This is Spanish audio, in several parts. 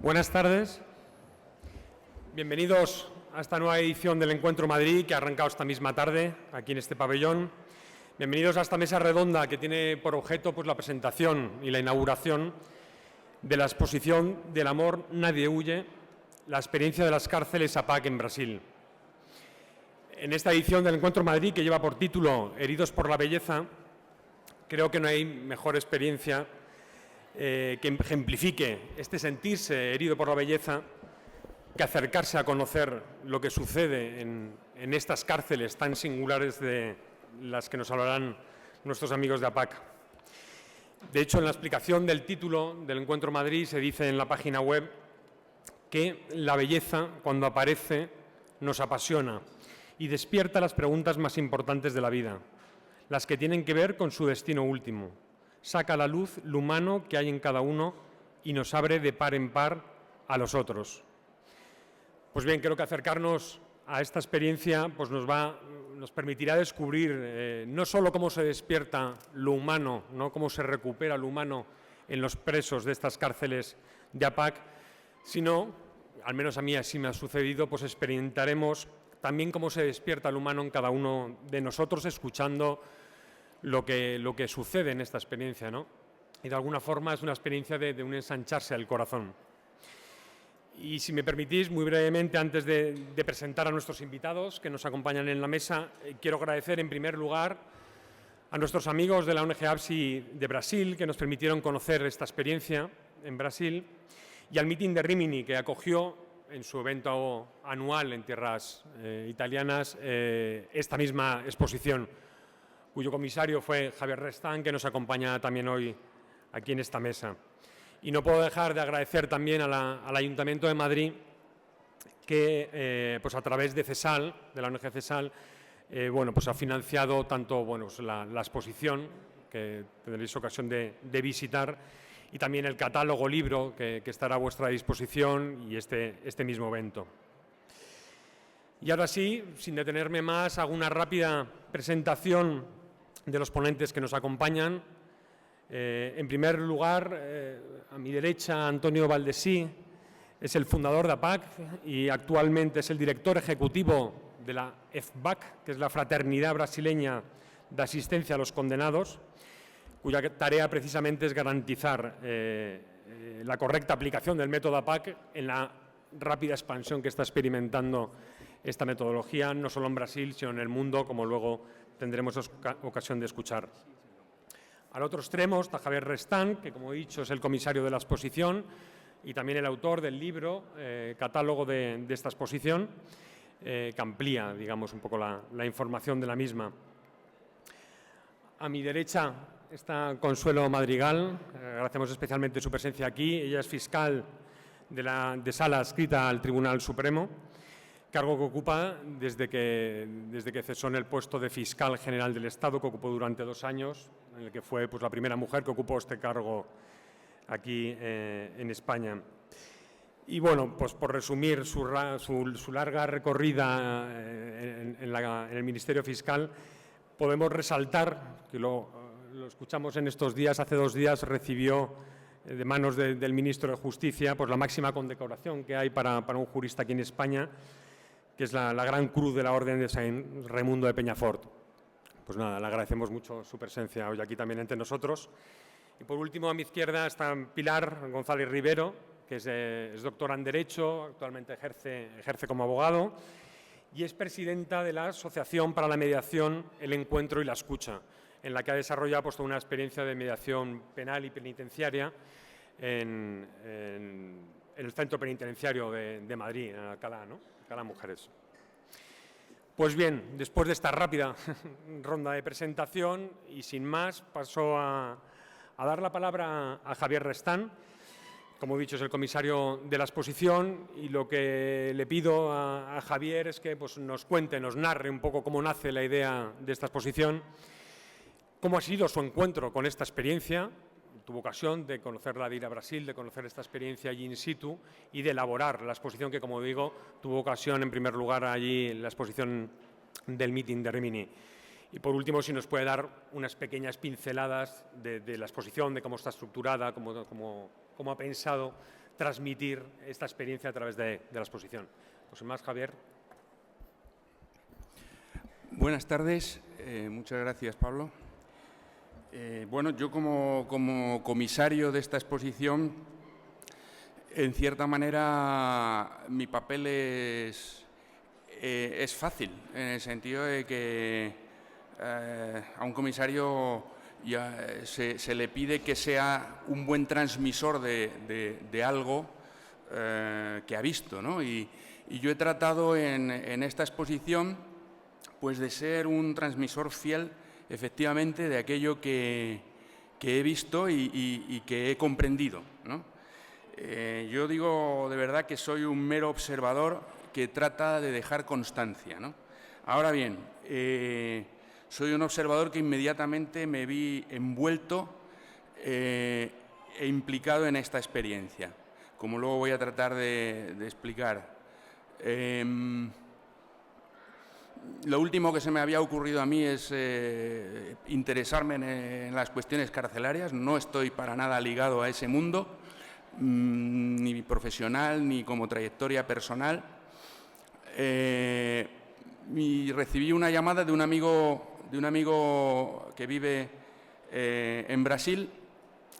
Buenas tardes. Bienvenidos a esta nueva edición del Encuentro Madrid, que ha arrancado esta misma tarde, aquí en este pabellón. Bienvenidos a esta mesa redonda que tiene por objeto la presentación y la inauguración de la exposición Del amor nadie huye, la experiencia de las cárceles APAC en Brasil. En esta edición del Encuentro Madrid, que lleva por título Heridos por la belleza, creo que no hay mejor experiencia que ejemplifique este sentirse herido por la belleza que acercarse a conocer lo que sucede en estas cárceles tan singulares de las que nos hablarán nuestros amigos de APAC. De hecho, en la explicación del título del Encuentro Madrid se dice en la página web que la belleza, cuando aparece, nos apasiona y despierta las preguntas más importantes de la vida, las que tienen que ver con su destino último. Saca a la luz lo humano que hay en cada uno y nos abre de par en par a los otros. Pues bien, creo que acercarnos a esta experiencia nos permitirá descubrir no solo cómo se despierta lo humano, ¿no? Cómo se recupera lo humano en los presos de estas cárceles de APAC, sino, al menos a mí así me ha sucedido, experimentaremos también cómo se despierta el humano en cada uno de nosotros, escuchando lo que sucede en esta experiencia, ¿no? Y de alguna forma es una experiencia de un ensancharse al corazón. Y si me permitís, muy brevemente, antes de presentar a nuestros invitados que nos acompañan en la mesa, quiero agradecer en primer lugar a nuestros amigos de la ONG APSI de Brasil, que nos permitieron conocer esta experiencia en Brasil, y al Meeting de Rimini, que acogió en su evento anual en tierras italianas esta misma exposición, cuyo comisario fue Javier Restán, que nos acompaña también hoy aquí en esta mesa. Y no puedo dejar de agradecer también al Ayuntamiento de Madrid que, a través de CESAL, de la ONG CESAL, ha financiado tanto la exposición, que tendréis ocasión de visitar, y también el catálogo libro que estará a vuestra disposición y este mismo evento. Y ahora sí, sin detenerme más, hago una rápida presentación de los ponentes que nos acompañan. En primer lugar, a mi derecha, Antonio Valdesí, es el fundador de APAC y actualmente es el director ejecutivo de la FBAC, que es la Fraternidad Brasileña de Asistencia a los Condenados, cuya tarea precisamente es garantizar la correcta aplicación del método APAC en la rápida expansión que está experimentando esta metodología, no solo en Brasil, sino en el mundo, como luego tendremos ocasión de escuchar. Al otro extremo está Javier Restán, que, como he dicho, es el comisario de la exposición y también el autor del libro, catálogo de esta exposición, que amplía, digamos, un poco la información de la misma. A mi derecha está Consuelo Madrigal, agradecemos especialmente su presencia aquí. Ella es fiscal de sala adscrita al Tribunal Supremo, cargo que ocupa desde que cesó en el puesto de fiscal general del Estado, que ocupó durante 2 años, en el que fue la primera mujer que ocupó este cargo aquí en España. Y bueno, por resumir su larga recorrida en el Ministerio Fiscal, podemos resaltar que lo escuchamos en estos días. Hace 2 días recibió de manos del ministro de Justicia la máxima condecoración que hay para un jurista aquí en España, que es la Gran Cruz de la Orden de San Raimundo de Peñafort. Pues nada, le agradecemos mucho su presencia hoy aquí también entre nosotros. Y por último, a mi izquierda está Pilar González Rivero, que es doctora en Derecho, actualmente ejerce como abogado y es presidenta de la Asociación para la Mediación, el Encuentro y la Escucha, en la que ha desarrollado toda una experiencia de mediación penal y penitenciaria en el Centro Penitenciario de Madrid, en Alcalá, ¿no? Alcalá Mujeres. Pues bien, después de esta rápida ronda de presentación y sin más, paso a dar la palabra a Javier Restán. Como he dicho, es el comisario de la exposición y lo que le pido a Javier es que nos cuente, nos narre un poco cómo nace la idea de esta exposición, cómo ha sido su encuentro con esta experiencia. Tuvo ocasión de conocerla, de ir a Brasil, de conocer esta experiencia allí in situ y de elaborar la exposición que, como digo, tuvo ocasión en primer lugar allí en la exposición del Meeting de Rimini. Y por último, si nos puede dar unas pequeñas pinceladas de la exposición, de cómo está estructurada, cómo ha pensado transmitir esta experiencia a través de la exposición. Pues sin más, Javier. Buenas tardes, muchas gracias, Pablo. Bueno, yo como comisario de esta exposición, en cierta manera mi papel es fácil, en el sentido de que a un comisario se le pide que sea un buen transmisor de algo que ha visto, ¿no? Y yo he tratado en esta exposición pues de ser un transmisor fiel, efectivamente, de aquello que he visto y que he comprendido, ¿no? Yo digo de verdad que soy un mero observador que trata de dejar constancia, ¿no? Ahora bien, soy un observador que inmediatamente me vi envuelto e implicado en esta experiencia, como luego voy a tratar de explicar. Lo último que se me había ocurrido a mí es interesarme en las cuestiones carcelarias. No estoy para nada ligado a ese mundo, ni profesional, ni como trayectoria personal. Y recibí una llamada de un amigo que vive en Brasil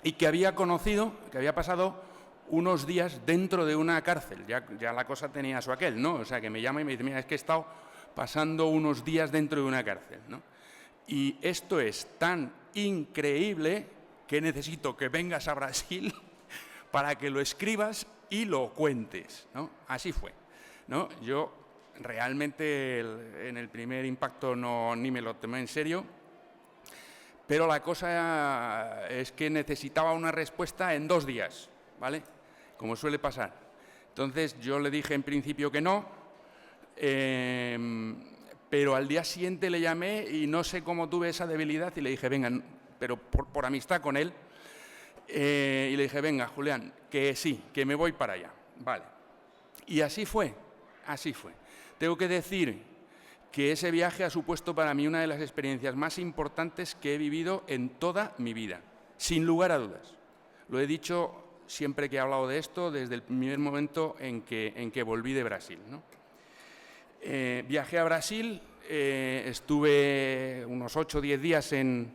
y que había conocido, que había pasado unos días dentro de una cárcel. Ya la cosa tenía su aquel, ¿no? O sea, que me llama y me dice, mira, es que he estado pasando unos días dentro de una cárcel, ¿no? Y esto es tan increíble que necesito que vengas a Brasil para que lo escribas y lo cuentes, ¿no? Así fue, ¿no? Yo realmente en el primer impacto ni me lo tomé en serio, pero la cosa es que necesitaba una respuesta en 2 días, ¿vale? Como suele pasar. Entonces yo le dije en principio que no, pero al día siguiente le llamé y no sé cómo tuve esa debilidad y le dije, venga, pero por amistad con él, y le dije, venga, Julián, que sí, que me voy para allá, vale. Y así fue, así fue. Tengo que decir que ese viaje ha supuesto para mí una de las experiencias más importantes que he vivido en toda mi vida, sin lugar a dudas. Lo he dicho siempre que he hablado de esto, desde el primer momento en que volví de Brasil, ¿no? Viajé a Brasil, estuve unos 8 o 10 días en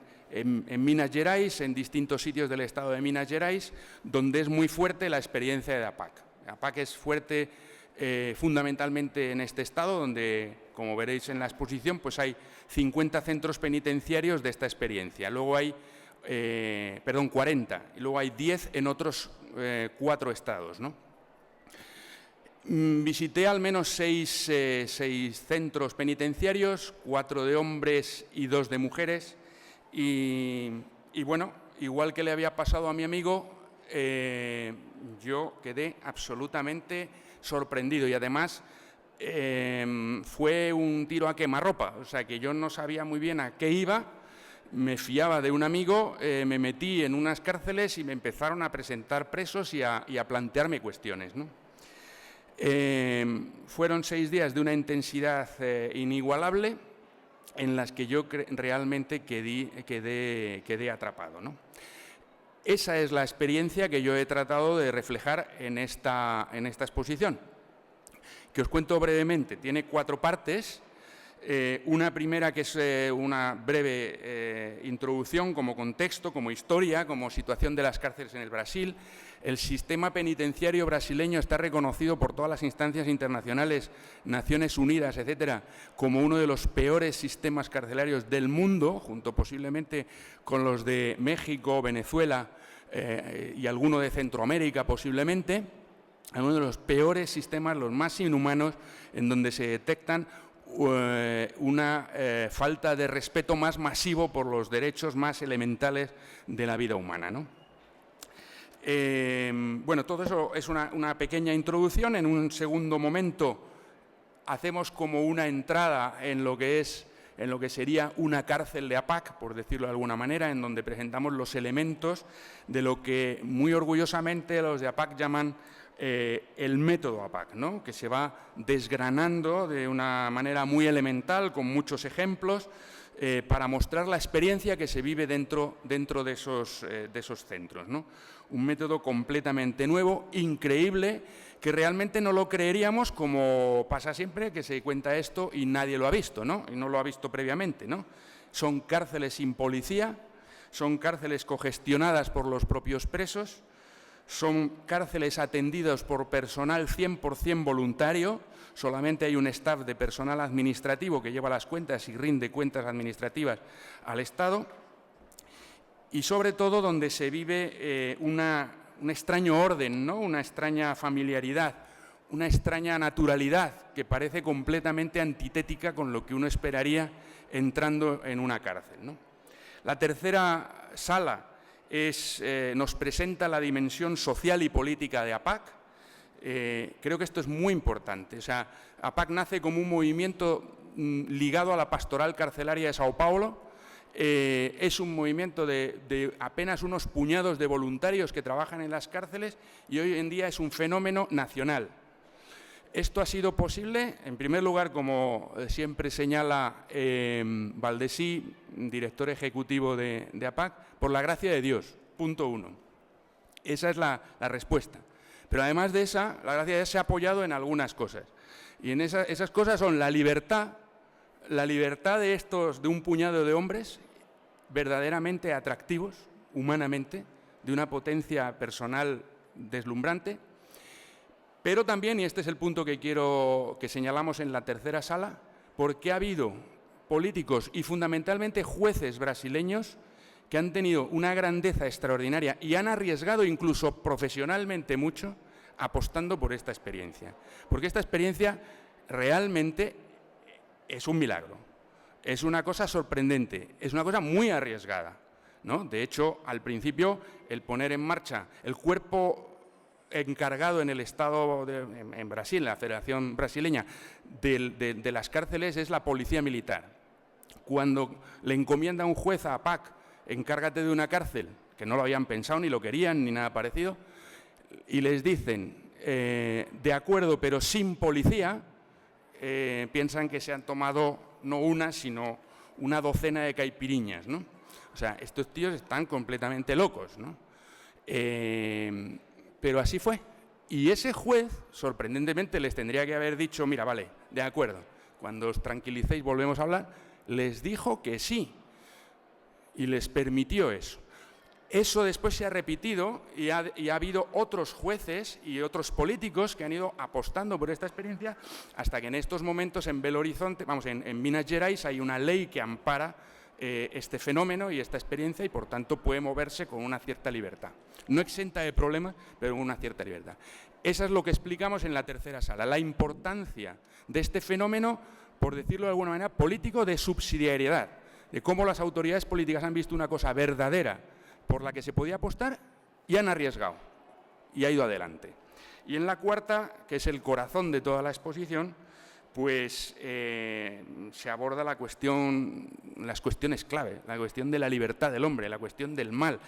Minas Gerais, en distintos sitios del estado de Minas Gerais, donde es muy fuerte la experiencia de APAC. APAC es fuerte fundamentalmente en este estado, donde, como veréis en la exposición, pues hay 50 centros penitenciarios de esta experiencia. Luego hay, 40, y luego hay 10 en otros 4 estados, ¿no? Visité al menos 6 centros penitenciarios, 4 de hombres y 2 de mujeres, y bueno, igual que le había pasado a mi amigo, yo quedé absolutamente sorprendido y además fue un tiro a quemarropa, o sea que yo no sabía muy bien a qué iba, me fiaba de un amigo, me metí en unas cárceles y me empezaron a presentar presos y a plantearme cuestiones, ¿no? Fueron 6 días de una intensidad inigualable en las que yo realmente quedé atrapado, ¿no? Esa es la experiencia que yo he tratado de reflejar en esta exposición, que os cuento brevemente. Tiene 4 partes. Una primera que es una breve introducción como contexto, como historia, como situación de las cárceles en el Brasil. El sistema penitenciario brasileño está reconocido por todas las instancias internacionales, Naciones Unidas, etcétera, como uno de los peores sistemas carcelarios del mundo, junto posiblemente con los de México, Venezuela y alguno de Centroamérica posiblemente, uno de los peores sistemas, los más inhumanos, en donde se detectan una falta de respeto más masivo por los derechos más elementales de la vida humana, ¿no? Bueno, todo eso es una pequeña introducción. En un segundo momento hacemos como una entrada en lo que sería una cárcel de APAC, por decirlo de alguna manera, en donde presentamos los elementos de lo que muy orgullosamente los de APAC llaman el método APAC, ¿no? Que se va desgranando de una manera muy elemental, con muchos ejemplos, para mostrar la experiencia que se vive dentro de esos centros, ¿no? Un método completamente nuevo, increíble, que realmente no lo creeríamos, como pasa siempre, que se cuenta esto y nadie lo ha visto, ¿no? Y no lo ha visto previamente, ¿no? Son cárceles sin policía, son cárceles cogestionadas por los propios presos, son cárceles atendidas por personal 100% voluntario, solamente hay un staff de personal administrativo que lleva las cuentas y rinde cuentas administrativas al Estado, y sobre todo donde se vive un extraño orden, ¿no? Una extraña familiaridad, una extraña naturalidad que parece completamente antitética con lo que uno esperaría entrando en una cárcel, ¿no? La tercera sala nos presenta la dimensión social y política de APAC. Creo que esto es muy importante. O sea, APAC nace como un movimiento ligado a la pastoral carcelaria de Sao Paulo. Es un movimiento de apenas unos puñados de voluntarios que trabajan en las cárceles y hoy en día es un fenómeno nacional. Esto ha sido posible, en primer lugar, como siempre señala Valdesí, director ejecutivo de APAC, por la gracia de Dios, punto 1. Esa es la respuesta. Pero además de esa, la gracia de Dios se ha apoyado en algunas cosas. Y en esas cosas son la libertad de un puñado de hombres verdaderamente atractivos, humanamente, de una potencia personal deslumbrante, pero también, y este es el punto que señalamos en la tercera sala, porque ha habido políticos y fundamentalmente jueces brasileños que han tenido una grandeza extraordinaria y han arriesgado incluso profesionalmente mucho apostando por esta experiencia. Porque esta experiencia realmente es un milagro, es una cosa sorprendente, es una cosa muy arriesgada, ¿no? De hecho, al principio, el poner en marcha el cuerpo encargado en el Estado, en Brasil, la Federación Brasileña, de las cárceles es la Policía Militar. Cuando le encomienda a un juez a APAC, encárgate de una cárcel, que no lo habían pensado, ni lo querían, ni nada parecido, y les dicen, de acuerdo, pero sin policía, piensan que se han tomado no una, sino una docena de caipiriñas, ¿no? O sea, estos tíos están completamente locos, ¿no? Pero así fue. Y ese juez, sorprendentemente, les tendría que haber dicho, mira, vale, de acuerdo, cuando os tranquilicéis volvemos a hablar, les dijo que sí y les permitió eso. Eso después se ha repetido y ha habido otros jueces y otros políticos que han ido apostando por esta experiencia hasta que en estos momentos en Belo Horizonte, en Minas Gerais, hay una ley que ampara este fenómeno y esta experiencia y por tanto puede moverse con una cierta libertad. No exenta de problemas, pero con una cierta libertad. Eso es lo que explicamos en la tercera sala, la importancia de este fenómeno, por decirlo de alguna manera, político de subsidiariedad, de cómo las autoridades políticas han visto una cosa verdadera por la que se podía apostar y han arriesgado y ha ido adelante. Y en la cuarta, que es el corazón de toda la exposición, pues se aborda las cuestiones clave, la cuestión de la libertad del hombre, la cuestión del mal,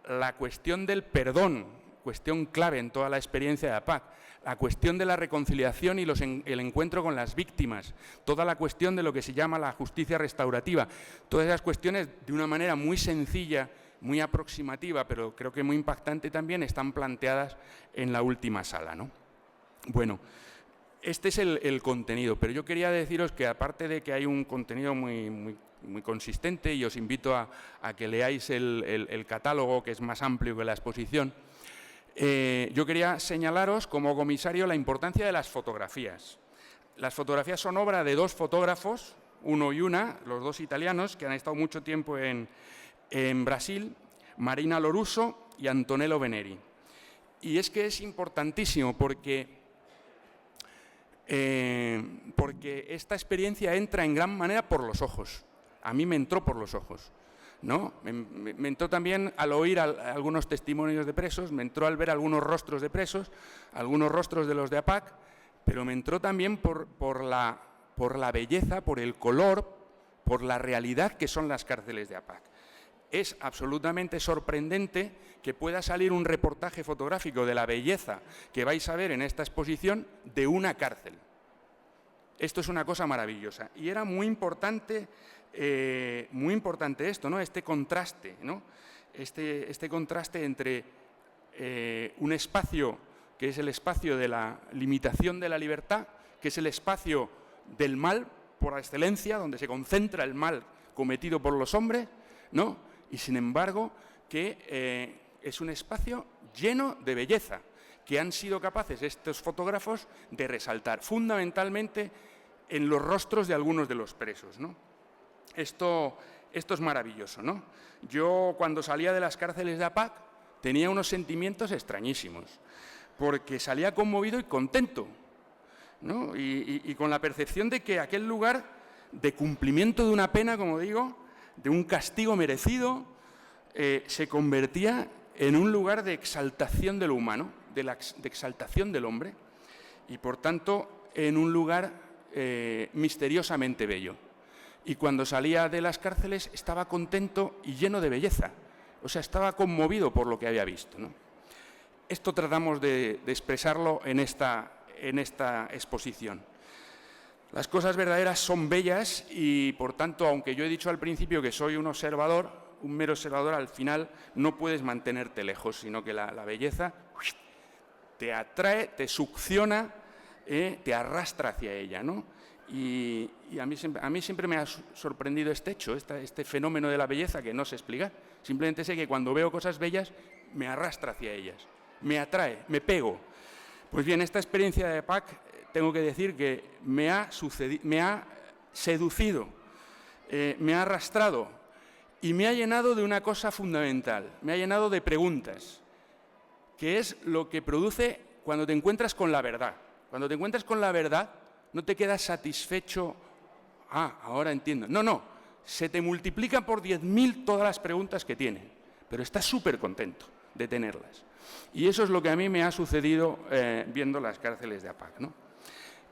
la cuestión del perdón, cuestión clave en toda la experiencia de APAC, la cuestión de la reconciliación y el encuentro con las víctimas, toda la cuestión de lo que se llama la justicia restaurativa, todas esas cuestiones de una manera muy sencilla, muy aproximativa, pero creo que muy impactante también, están planteadas en la última sala, ¿no? Bueno, este es el contenido, pero yo quería deciros que aparte de que hay un contenido muy consistente, y os invito a que leáis el catálogo, que es más amplio que la exposición, yo quería señalaros como comisario la importancia de las fotografías. Las fotografías son obra de dos fotógrafos, uno y una, los dos italianos, que han estado mucho tiempo en Brasil, Marina Lorusso y Antonello Veneri. Y es que es importantísimo porque esta experiencia entra en gran manera por los ojos. A mí me entró por los ojos, ¿no? Me entró también al oír algunos testimonios de presos, me entró al ver algunos rostros de presos, algunos rostros de los de APAC, pero me entró también por la belleza, por el color, por la realidad que son las cárceles de APAC. Es absolutamente sorprendente que pueda salir un reportaje fotográfico de la belleza que vais a ver en esta exposición de una cárcel. Esto es una cosa maravillosa. Y era muy importante esto, ¿no? Este contraste, ¿no? Este contraste entre un espacio que es el espacio de la limitación de la libertad, que es el espacio del mal por excelencia, donde se concentra el mal cometido por los hombres, ¿no? Y sin embargo que es un espacio lleno de belleza, que han sido capaces estos fotógrafos de resaltar, fundamentalmente en los rostros de algunos de los presos, ¿no? Esto es maravilloso, ¿no? Yo, cuando salía de las cárceles de APAC, tenía unos sentimientos extrañísimos, porque salía conmovido y contento, ¿no? Y con la percepción de que aquel lugar de cumplimiento de una pena, como digo, de un castigo merecido, se convertía en un lugar de exaltación de lo humano, de exaltación del hombre, y por tanto en un lugar misteriosamente bello. Y cuando salía de las cárceles estaba contento y lleno de belleza, o sea, estaba conmovido por lo que había visto, ¿no? Esto tratamos de expresarlo en esta exposición. Las cosas verdaderas son bellas y, por tanto, aunque yo he dicho al principio que soy un observador, un mero observador, al final no puedes mantenerte lejos, sino que la belleza te atrae, te succiona, te arrastra hacia ella, ¿no? Y a mí siempre me ha sorprendido este hecho, este fenómeno de la belleza que no sé explicar. Simplemente sé que cuando veo cosas bellas me arrastra hacia ellas, me atrae, me pego. Pues bien, esta experiencia de APAC, tengo que decir que me ha seducido, me ha arrastrado y me ha llenado de una cosa fundamental, me ha llenado de preguntas, que es lo que produce cuando te encuentras con la verdad. Cuando te encuentras con la verdad, no te quedas satisfecho, ahora entiendo. No, se te multiplican por 10.000 todas las preguntas que tienen, pero estás súper contento de tenerlas. Y eso es lo que a mí me ha sucedido viendo las cárceles de APAC, ¿no?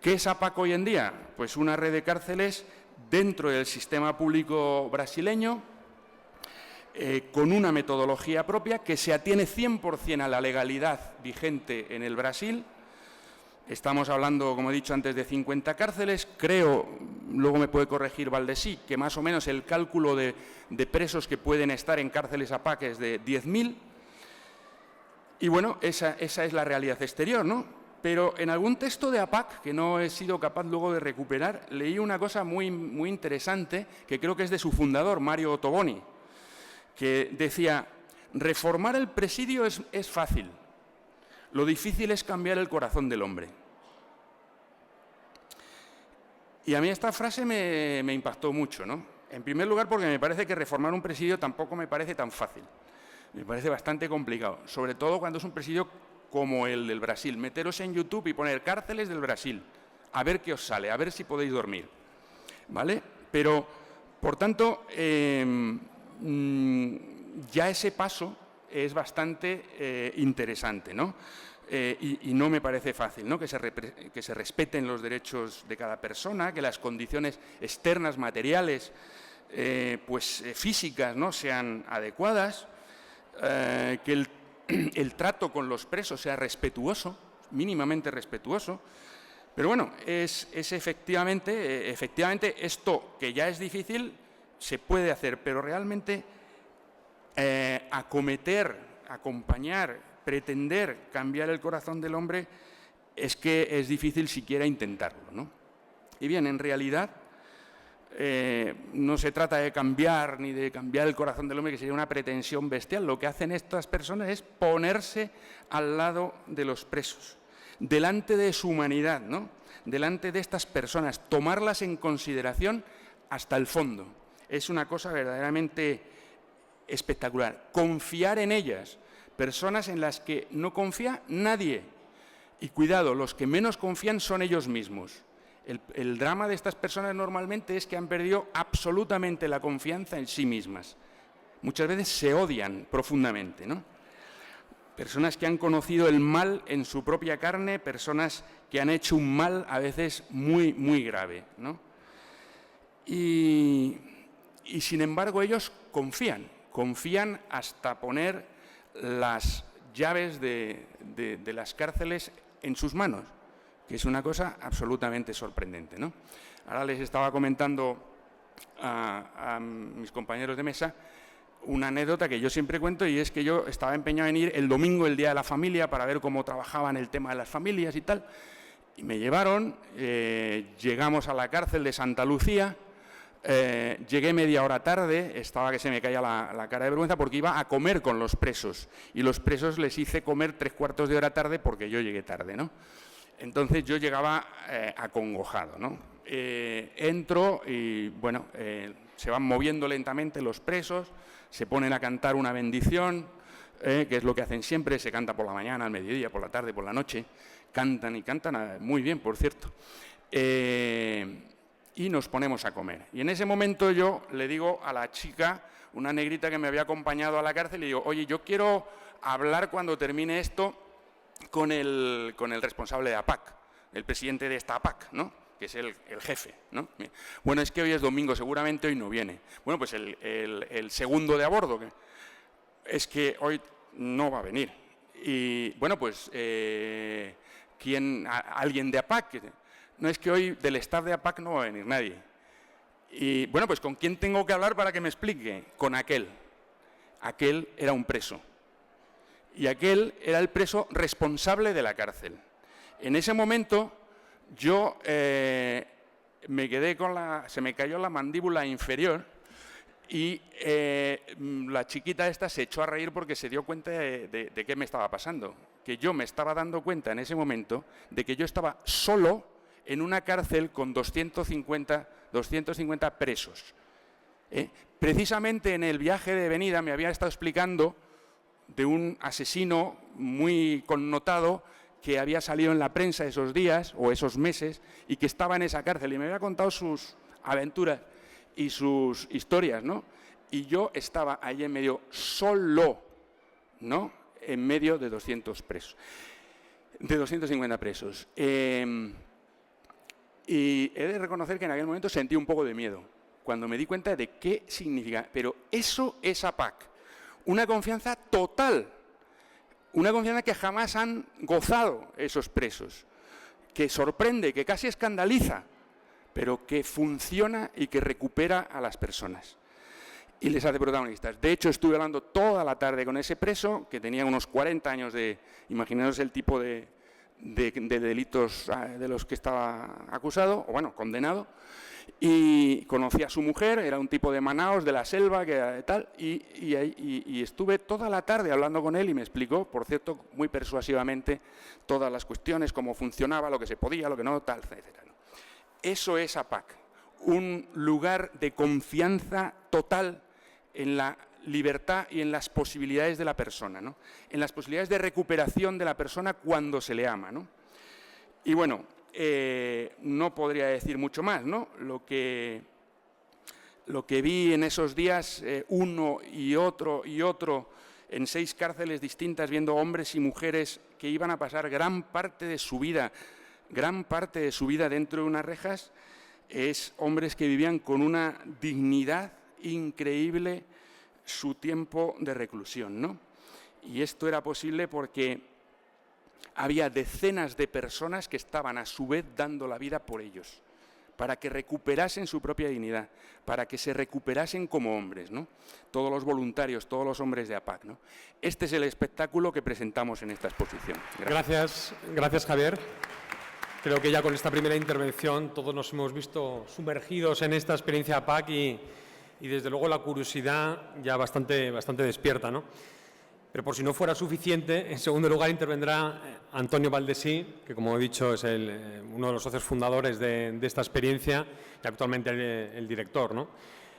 ¿Qué es APAC hoy en día? Pues una red de cárceles dentro del sistema público brasileño, con una metodología propia que se atiene 100% a la legalidad vigente en el Brasil. Estamos hablando, como he dicho antes, de 50 cárceles. Creo, luego me puede corregir Valdesí, que más o menos el cálculo de presos que pueden estar en cárceles APAC es de 10.000. Y bueno, esa es la realidad exterior, ¿no? Pero en algún texto de APAC, que no he sido capaz luego de recuperar, leí una cosa muy, muy interesante, que creo que es de su fundador, Mario Ottoboni, que decía: reformar el presidio es fácil, lo difícil es cambiar el corazón del hombre. Y a mí esta frase me impactó mucho, ¿no? En primer lugar, porque me parece que reformar un presidio tampoco me parece tan fácil. Me parece bastante complicado, sobre todo cuando es un presidio como el del Brasil. Meteros en YouTube y poner cárceles del Brasil, a ver qué os sale, a ver si podéis dormir, ¿vale? Pero, por tanto, ya ese paso es bastante interesante, ¿no? Y no me parece fácil, ¿no? Que se respeten los derechos de cada persona, que las condiciones externas, materiales, físicas, ¿no?, sean adecuadas, que el trato con los presos sea respetuoso, mínimamente respetuoso. Pero bueno, es efectivamente esto, que ya es difícil, se puede hacer, pero realmente acompañar, pretender cambiar el corazón del hombre es que es difícil siquiera intentarlo, ¿no? Y bien, en realidad no se trata de cambiar ni de cambiar el corazón del hombre, que sería una pretensión bestial. Lo que hacen estas personas es ponerse al lado de los presos, delante de su humanidad, ¿no? Delante de estas personas, tomarlas en consideración hasta el fondo. Es una cosa verdaderamente espectacular. Confiar en ellas, personas en las que no confía nadie. Y cuidado, los que menos confían son ellos mismos. El drama de estas personas normalmente es que han perdido absolutamente la confianza en sí mismas. Muchas veces se odian profundamente, ¿no? Personas que han conocido el mal en su propia carne, personas que han hecho un mal a veces muy, muy grave, ¿no? Y sin embargo ellos confían hasta poner las llaves de las cárceles en sus manos, que es una cosa absolutamente sorprendente, ¿no? Ahora les estaba comentando a mis compañeros de mesa una anécdota que yo siempre cuento, y es que yo estaba empeñado en ir el domingo, el día de la familia, para ver cómo trabajaban el tema de las familias y tal, y me llevaron, llegamos a la cárcel de Santa Lucía, llegué media hora tarde, estaba que se me caía la cara de vergüenza porque iba a comer con los presos, y los presos les hice comer 3/4 de hora tarde porque yo llegué tarde, ¿no? Entonces yo llegaba acongojado, ¿no? Entro y, bueno, se van moviendo lentamente los presos, se ponen a cantar una bendición, que es lo que hacen siempre, se canta por la mañana, al mediodía, por la tarde, por la noche, cantan y cantan muy bien, por cierto. Y nos ponemos a comer. Y en ese momento yo le digo a la chica, una negrita que me había acompañado a la cárcel, le digo, oye, yo quiero hablar cuando termine esto con el responsable de APAC, el presidente de esta APAC, ¿no?, que es el jefe, ¿no? Bueno, es que hoy es domingo, seguramente hoy no viene. Bueno, pues el segundo de a bordo, es que hoy no va a venir. Y, bueno, pues, alguien de APAC, no, es que hoy del staff de APAC no va a venir nadie. Y, bueno, pues, ¿con quién tengo que hablar para que me explique? Con aquel. Aquel era un preso. Y aquel era el preso responsable de la cárcel. En ese momento yo me quedé se me cayó la mandíbula inferior y la chiquita esta se echó a reír porque se dio cuenta de qué me estaba pasando. Que yo me estaba dando cuenta en ese momento de que yo estaba solo en una cárcel con 250 presos. Precisamente en el viaje de venida me había estado explicando de un asesino muy connotado que había salido en la prensa esos días o esos meses y que estaba en esa cárcel, y me había contado sus aventuras y sus historias, ¿no? Y yo estaba ahí en medio solo, ¿no?, en medio de 200 presos, de 250 presos. Y he de reconocer que en aquel momento sentí un poco de miedo cuando me di cuenta de qué significa. Pero eso es APAC, una confianza total. Una confianza que jamás han gozado esos presos, que sorprende, que casi escandaliza, pero que funciona y que recupera a las personas y les hace protagonistas. De hecho, estuve hablando toda la tarde con ese preso, que tenía unos 40 años imaginaos el tipo de delitos de los que estaba acusado, o bueno, condenado, y conocí a su mujer, era un tipo de Manaos, de la selva, que tal, y estuve toda la tarde hablando con él y me explicó, por cierto, muy persuasivamente, todas las cuestiones, cómo funcionaba, lo que se podía, lo que no, tal, etcétera. Eso es APAC, un lugar de confianza total en la libertad y en las posibilidades de la persona, ¿no?, en las posibilidades de recuperación de la persona cuando se le ama, ¿no? Y bueno, no podría decir mucho más, ¿no? Lo que vi en esos días, uno y otro, en 6 cárceles distintas, viendo hombres y mujeres que iban a pasar gran parte de su vida dentro de unas rejas, es hombres que vivían con una dignidad increíble su tiempo de reclusión, ¿no? Y esto era posible porque había decenas de personas que estaban a su vez dando la vida por ellos, para que recuperasen su propia dignidad, para que se recuperasen como hombres, ¿no? Todos los voluntarios, todos los hombres de APAC, ¿no? Este es el espectáculo que presentamos en esta exposición. Gracias Javier. Creo que ya con esta primera intervención todos nos hemos visto sumergidos en esta experiencia APAC y desde luego la curiosidad ya bastante despierta, ¿no? Pero por si no fuera suficiente, en segundo lugar intervendrá Antonio Valdesí, que como he dicho es uno de los socios fundadores de esta experiencia y actualmente el director, ¿no?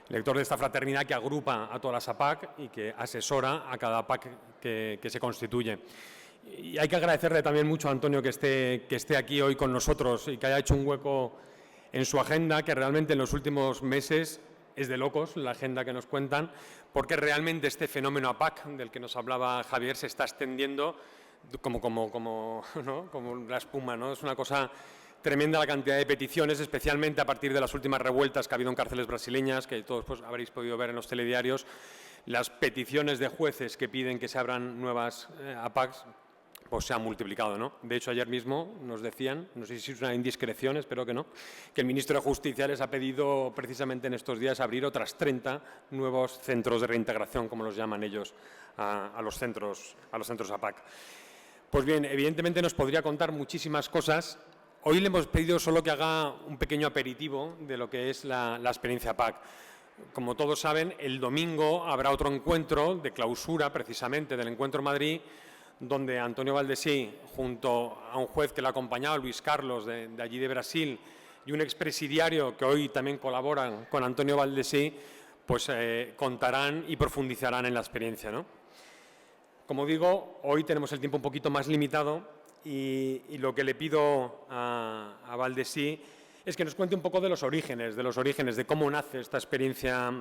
El director de esta fraternidad que agrupa a todas las APAC y que asesora a cada APAC que se constituye. Y hay que agradecerle también mucho a Antonio que esté aquí hoy con nosotros y que haya hecho un hueco en su agenda, que realmente en los últimos meses es de locos la agenda que nos cuentan, porque realmente este fenómeno APAC del que nos hablaba Javier se está extendiendo como la espuma, ¿no? Es una cosa tremenda la cantidad de peticiones, especialmente a partir de las últimas revueltas que ha habido en cárceles brasileñas, que todos pues, habréis podido ver en los telediarios, las peticiones de jueces que piden que se abran nuevas APACs pues se ha multiplicado, ¿no? De hecho, ayer mismo nos decían, no sé si es una indiscreción, espero que no, que el ministro de Justicia les ha pedido precisamente en estos días abrir otras 30 nuevos centros de reintegración, como los llaman ellos, a los centros APAC. Pues bien, evidentemente nos podría contar muchísimas cosas. Hoy le hemos pedido solo que haga un pequeño aperitivo de lo que es la experiencia APAC. Como todos saben, el domingo habrá otro encuentro de clausura, precisamente, del Encuentro Madrid, donde Antonio Valdesí, junto a un juez que le ha acompañado, Luis Carlos, de allí de Brasil, y un expresidiario que hoy también colaboran con Antonio Valdesí, pues contarán y profundizarán en la experiencia, ¿no? Como digo, hoy tenemos el tiempo un poquito más limitado y lo que le pido a Valdesí es que nos cuente un poco de los orígenes, de cómo nace esta experiencia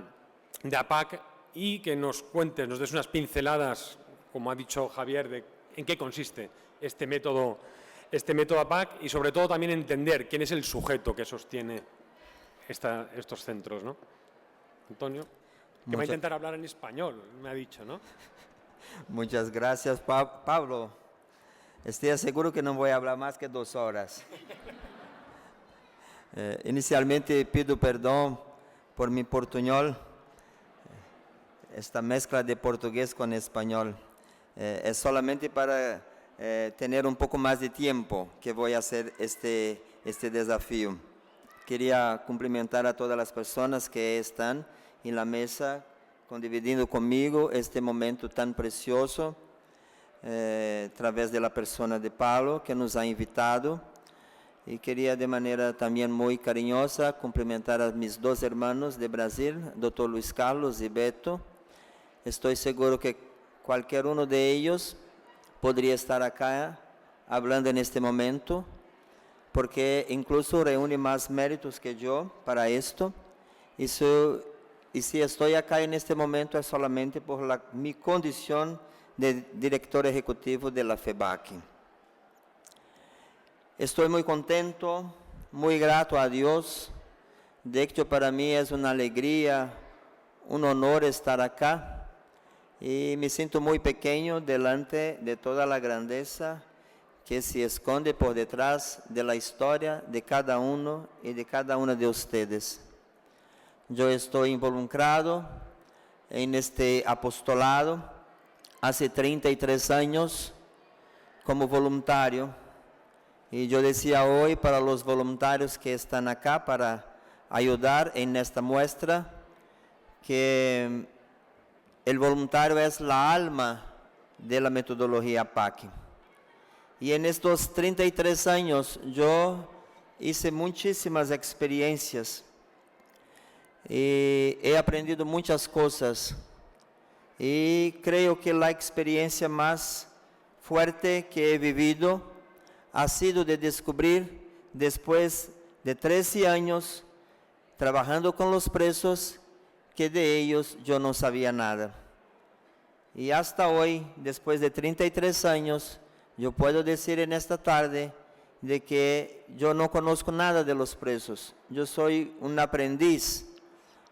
de APAC y que nos cuentes, nos des unas pinceladas, como ha dicho Javier, de en qué consiste este método APAC y sobre todo también entender quién es el sujeto que sostiene estos centros, ¿no? Antonio, que va a intentar hablar en español, me ha dicho, ¿no? Muchas gracias, Pablo. Estoy seguro que no voy a hablar más que 2 horas. Inicialmente pido perdón por mi portuñol, esta mezcla de portugués con español. Es solamente para tener un poco más de tiempo que voy a hacer este desafío. Quería cumplimentar a todas las personas que están en la mesa dividiendo conmigo este momento tan precioso, a través de la persona de Pablo, que nos ha invitado. Y quería de manera también muy cariñosa cumplimentar a mis 2 hermanos de Brasil, Dr. Luis Carlos y Beto. Estoy seguro que cualquier uno de ellos podría estar acá hablando en este momento, porque incluso reúne más méritos que yo para esto. Y si estoy acá en este momento es solamente por mi condición de director ejecutivo de la FEBAC. Estoy muy contento, muy grato a Dios. De hecho, para mí es una alegría, un honor estar acá. Y me siento muy pequeño delante de toda la grandeza que se esconde por detrás de la historia de cada uno y de cada una de ustedes. Yo estoy involucrado en este apostolado hace 33 años como voluntario. Y yo decía hoy para los voluntarios que están acá para ayudar en esta muestra, que el voluntario es la alma de la metodología APAC. Y en estos 33 años yo hice muchísimas experiencias y he aprendido muchas cosas. Y creo que la experiencia más fuerte que he vivido ha sido de descubrir, después de 13 años trabajando con los presos, que de ellos yo no sabía nada. Y hasta hoy, después de 33 años, yo puedo decir en esta tarde de que yo no conozco nada de los presos. Yo soy un aprendiz,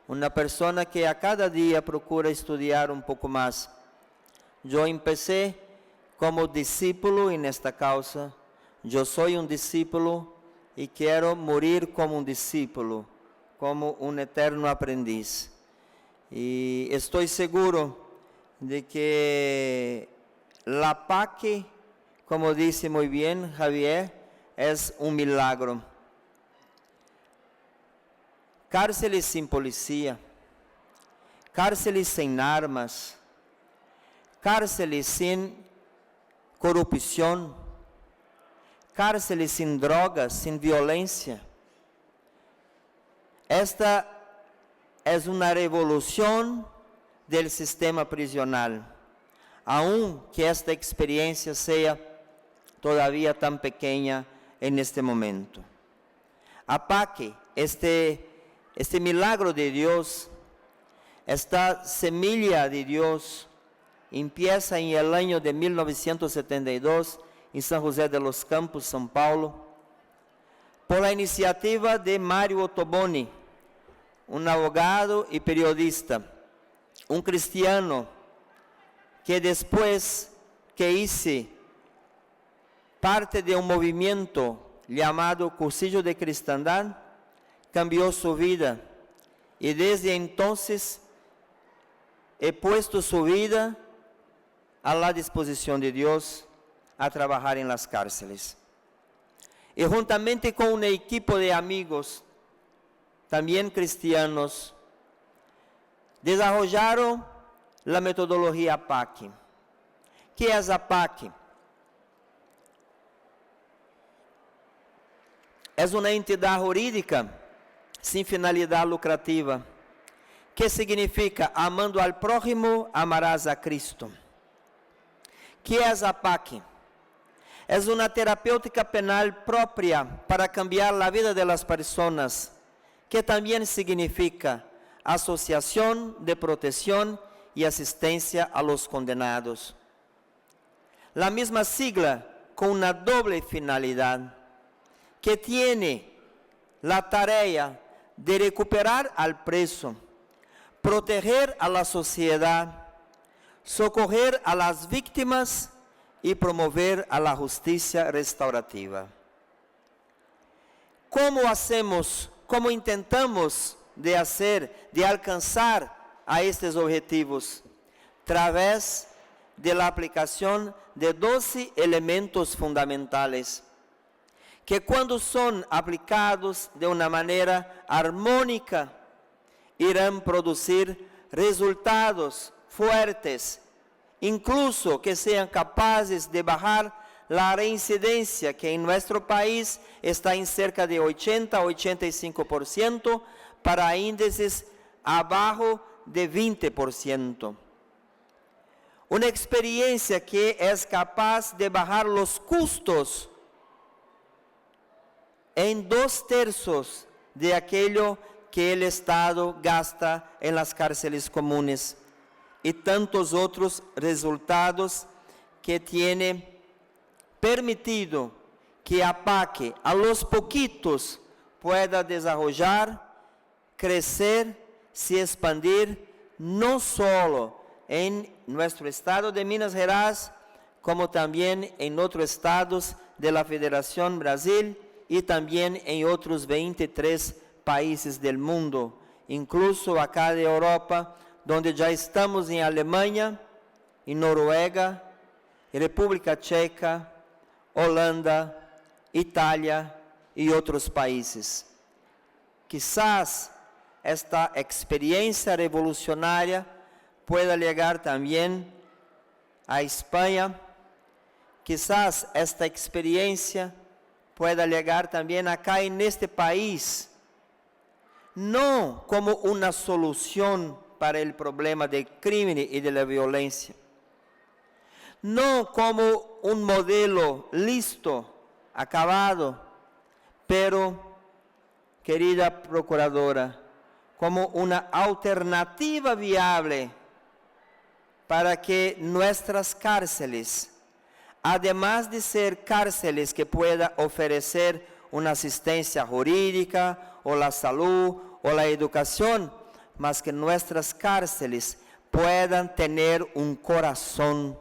una persona que a cada día procura estudiar un poco más. Yo empecé como discípulo en esta causa. Yo soy un discípulo y quiero morir como un discípulo, como un eterno aprendiz. Y estoy seguro de que la APAC, como dice muy bien Javier, es un milagro. Cárceles sin policía, cárceles sin armas, cárceles sin corrupción, cárceles sin drogas, sin violencia. Esta es una revolución del sistema prisional, aun que esta experiencia sea todavía tan pequeña en este momento. APAC, este milagro de Dios, esta semilla de Dios, empieza en el año de 1972 en San José de los Campos, São Paulo, por la iniciativa de Mário Ottoboni, un abogado y periodista, un cristiano que después que hice parte de un movimiento llamado Cursillo de Cristandad, cambió su vida y desde entonces he puesto su vida a la disposición de Dios a trabajar en las cárceles. Y juntamente con un equipo de amigos, también cristianos, desarrollaron la metodología APAC. ¿Qué es APAC? Es una entidad jurídica sin finalidad lucrativa, que significa amando al prójimo, amarás a Cristo. ¿Qué es APAC? Es una terapéutica penal propia para cambiar la vida de las personas, que también significa asociación de protección y asistencia a los condenados. La misma sigla con una doble finalidad, que tiene la tarea de recuperar al preso, proteger a la sociedad, socorrer a las víctimas y promover a la justicia restaurativa. ¿Cómo hacemos, cómo intentamos de alcanzar a estos objetivos? A través de la aplicación de 12 elementos fundamentales, que cuando son aplicados de una manera armónica, irán producir resultados fuertes, incluso que sean capaces de bajar la reincidencia, que en nuestro país está en cerca de 80-85%, para índices abajo de 20%. Una experiencia que es capaz de bajar los costos en 2/3 de aquello que el Estado gasta en las cárceles comunes, y tantos otros resultados que tiene permitido que APAC a los poquitos pueda desarrollar, crecer, se expandir, no solo en nuestro estado de Minas Gerais, como también en otros estados de la Federación Brasil y también en otros 23 países del mundo, incluso acá de Europa, donde ya estamos en Alemania, en Noruega, en República Checa, Holanda, Italia y otros países. Quizás esta experiencia revolucionaria pueda llegar también a España. Quizás esta experiencia pueda llegar también acá en este país, no como una solución para el problema del crimen y de la violencia, no como un modelo listo, acabado, pero, querida procuradora, como una alternativa viable para que nuestras cárceles, además de ser cárceles que puedan ofrecer una asistencia jurídica o la salud o la educación, mas que nuestras cárceles puedan tener un corazón.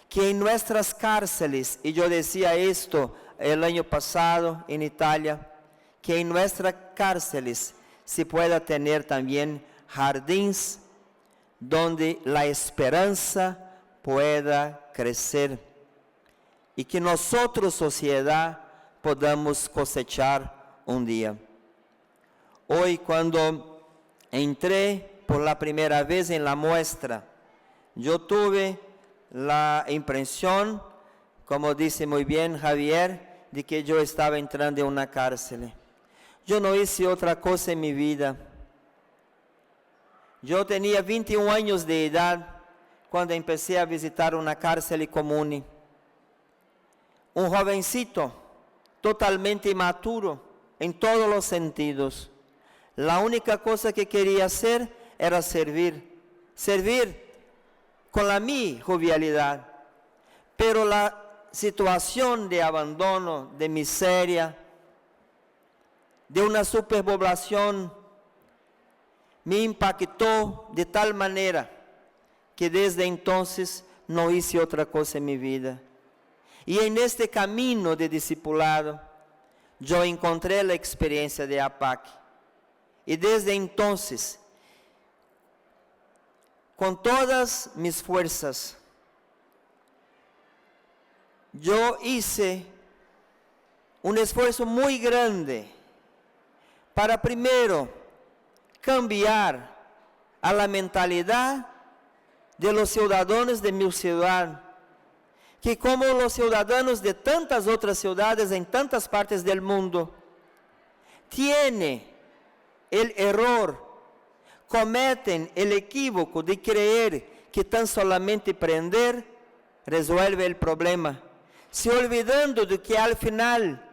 Que en nuestras cárceles, y yo decía esto el año pasado en Italia, que en nuestras cárceles se pueda tener también jardines donde la esperanza pueda crecer y que nosotros, sociedad, podamos cosechar un día. Hoy, cuando entré por la primera vez en la muestra, yo tuve la impresión, como dice muy bien Javier, de que yo estaba entrando en una cárcel. Yo no hice otra cosa en mi vida. Yo tenía 21 años de edad cuando empecé a visitar una cárcel común. Un jovencito, totalmente inmaturo en todos los sentidos. La única cosa que quería hacer era servir con la mi jovialidad. Pero la situación de abandono, de miseria, de una superpoblación, me impactó de tal manera que desde entonces no hice otra cosa en mi vida. Y en este camino de discipulado, yo encontré la experiencia de APAC. Y desde entonces, con todas mis fuerzas, yo hice un esfuerzo muy grande para primero cambiar a la mentalidad de los ciudadanos de mi ciudad, que como los ciudadanos de tantas otras ciudades en tantas partes del mundo, tiene el error, cometen el equívoco de creer que tan solamente prender resuelve el problema, se olvidando de que al final,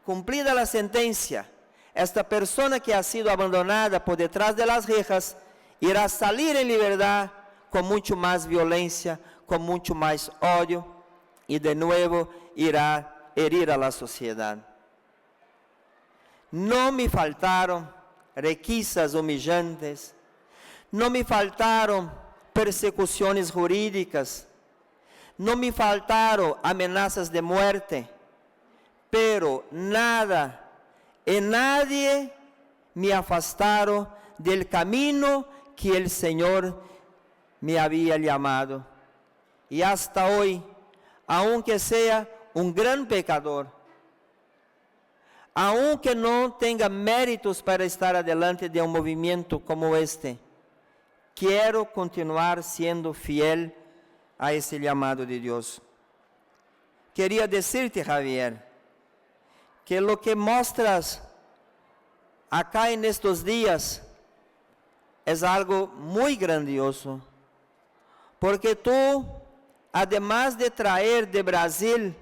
cumplida la sentencia, esta persona que ha sido abandonada por detrás de las rejas irá a salir en libertad con mucho más violencia, con mucho más odio y de nuevo irá a herir a la sociedad. No me faltaron requisas humillantes, no me faltaron persecuciones jurídicas, no me faltaron amenazas de muerte, pero nada y nadie me afastaron del camino que el Señor me había llamado. Y hasta hoy, aunque sea un gran pecador, aunque no tenga méritos para estar adelante de un movimiento como este, quiero continuar siendo fiel a ese llamado de Dios. Quería decirte, Javier, que lo que mostras acá en estos días es algo muy grandioso, porque tú, además de traer de Brasil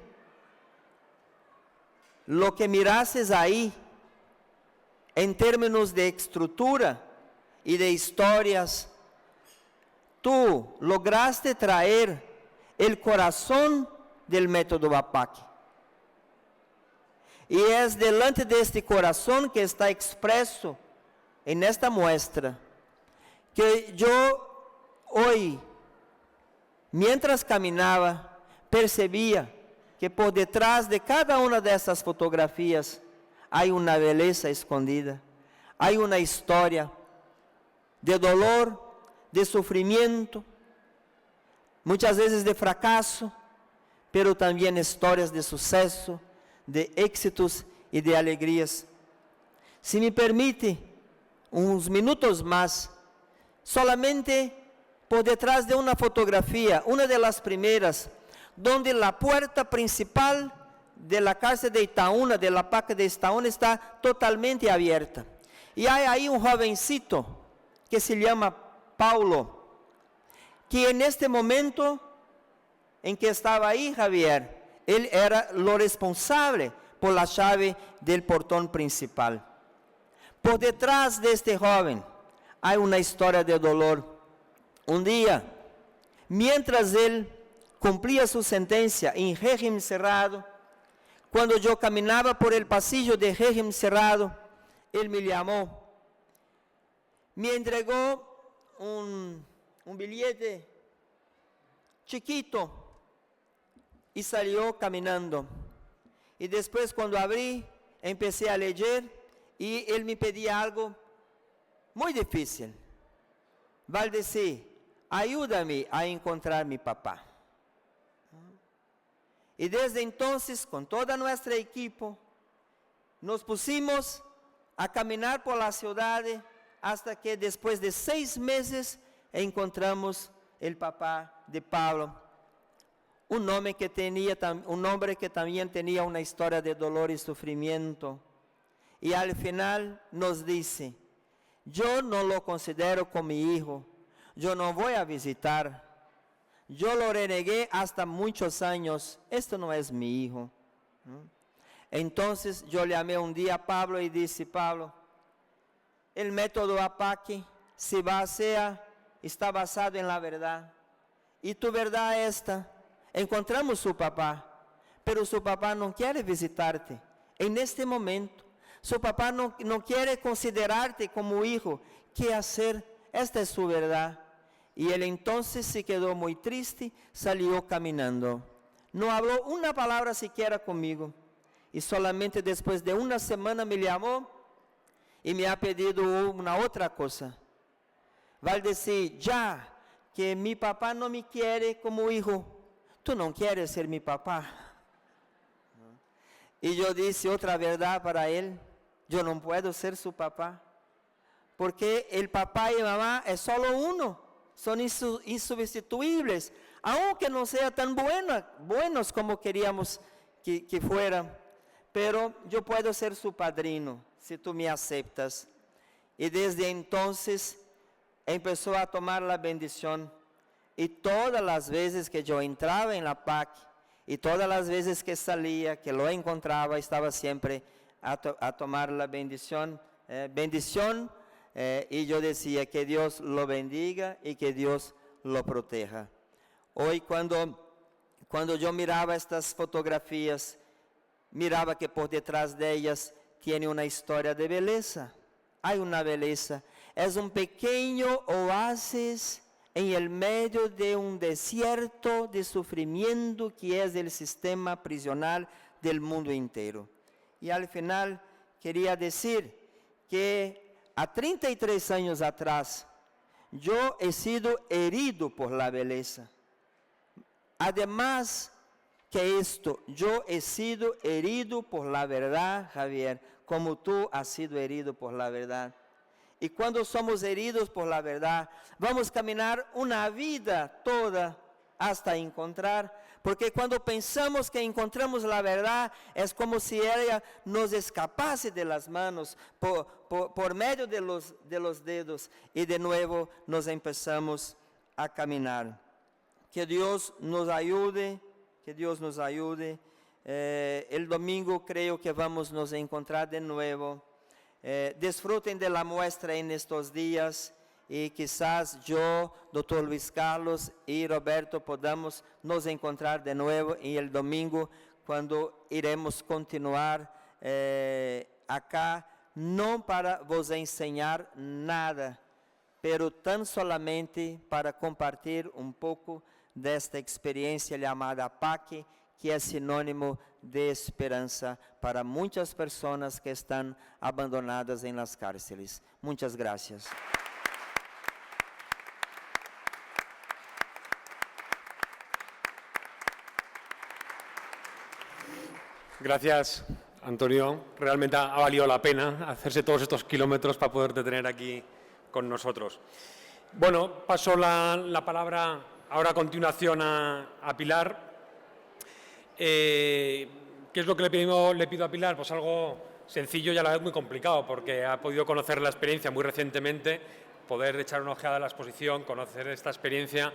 lo que mirases ahí, en términos de estructura y de historias, tú lograste traer el corazón del método APAC. Y es delante de este corazón que está expreso en esta muestra, que yo hoy, mientras caminaba, percibía que por detrás de cada una de estas fotografías hay una belleza escondida, hay una historia de dolor, de sufrimiento, muchas veces de fracaso, pero también historias de suceso, de éxitos y de alegrías. Si me permite unos minutos más, solamente por detrás de una fotografía, una de las primeras, donde la puerta principal de la cárcel de Itaúna, de la APAC de Itaúna, está totalmente abierta. Y hay ahí un jovencito que se llama Paulo, que en este momento en que estaba ahí, Javier, él era lo responsable por la llave del portón principal. Por detrás de este joven hay una historia de dolor. Un día, mientras él cumplía su sentencia en régimen cerrado, cuando yo caminaba por el pasillo de régimen cerrado, él me llamó, me entregó un billete chiquito y salió caminando. Y después, cuando abrí, empecé a leer y él me pedía algo muy difícil. Valdeci, ayúdame a encontrar a mi papá. Y desde entonces, con toda nuestra equipo, nos pusimos a caminar por la ciudad hasta que después de 6 meses encontramos el papá de Pablo. Un hombre que también tenía una historia de dolor y sufrimiento. Y al final nos dice, yo no lo considero como mi hijo, yo no voy a visitar, yo lo renegué hasta muchos años, esto no es mi hijo. Entonces yo llamé un día a Pablo y dije, Pablo, el método APAC, si va a ser, está basado en la verdad. Y tu verdad es esta. Encontramos su papá, pero su papá no quiere visitarte en este momento. Su papá no quiere considerarte como hijo. ¿Qué hacer? Esta es su verdad. Y él entonces se quedó muy triste, salió caminando. no habló una palabra siquiera conmigo. Y solamente después de una semana me llamó y me ha pedido una otra cosa. Valdeci, ya que mi papá no me quiere como hijo, ¿tú no quieres ser mi papá? Y yo dije otra verdad para él, yo no puedo ser su papá, porque el papá y mamá es solo uno, son insustituibles, aunque no sean tan buenos como queríamos que fueran, pero yo puedo ser su padrino, si tú me aceptas. Y desde entonces empezó a tomar la bendición, y todas las veces que yo entraba en la PAC, y todas las veces que salía, que lo encontraba, estaba siempre a tomar la bendición, y yo decía que Dios lo bendiga y que Dios lo proteja. Hoy cuando yo miraba estas fotografías, miraba que por detrás de ellas tiene una historia de belleza. Hay una belleza. Es un pequeño oasis en el medio de un desierto de sufrimiento que es el sistema prisional del mundo entero. Y al final quería decir que a 33 años atrás yo he sido herido por la belleza. Además que esto, yo he sido herido por la verdad, Javier, como tú has sido herido por la verdad. Y cuando somos heridos por la verdad, vamos a caminar una vida toda hasta encontrar, porque cuando pensamos que encontramos la verdad, es como si ella nos escapase de las manos por medio de los dedos, y de nuevo nos empezamos a caminar. Que Dios nos ayude, que Dios nos ayude. El domingo creo que vamos a nos encontrar de nuevo. Disfruten de la muestra en estos días, y quizás yo, doctor Luis Carlos y Roberto podamos nos encontrar de nuevo en el domingo, cuando iremos continuar acá, no para vos enseñar nada, pero tan solamente para compartir un poco de esta experiencia llamada PAC, que es sinónimo de esperanza para muchas personas que están abandonadas en las cárceles. Muchas gracias. Gracias, Antonio. Realmente ha valido la pena hacerse todos estos kilómetros para poderte tener aquí con nosotros. Bueno, paso la palabra ahora a continuación a Pilar. ¿Qué es lo que le pido a Pilar? Pues algo sencillo y a la vez muy complicado, porque ha podido conocer la experiencia muy recientemente, poder echar una ojeada a la exposición, conocer esta experiencia,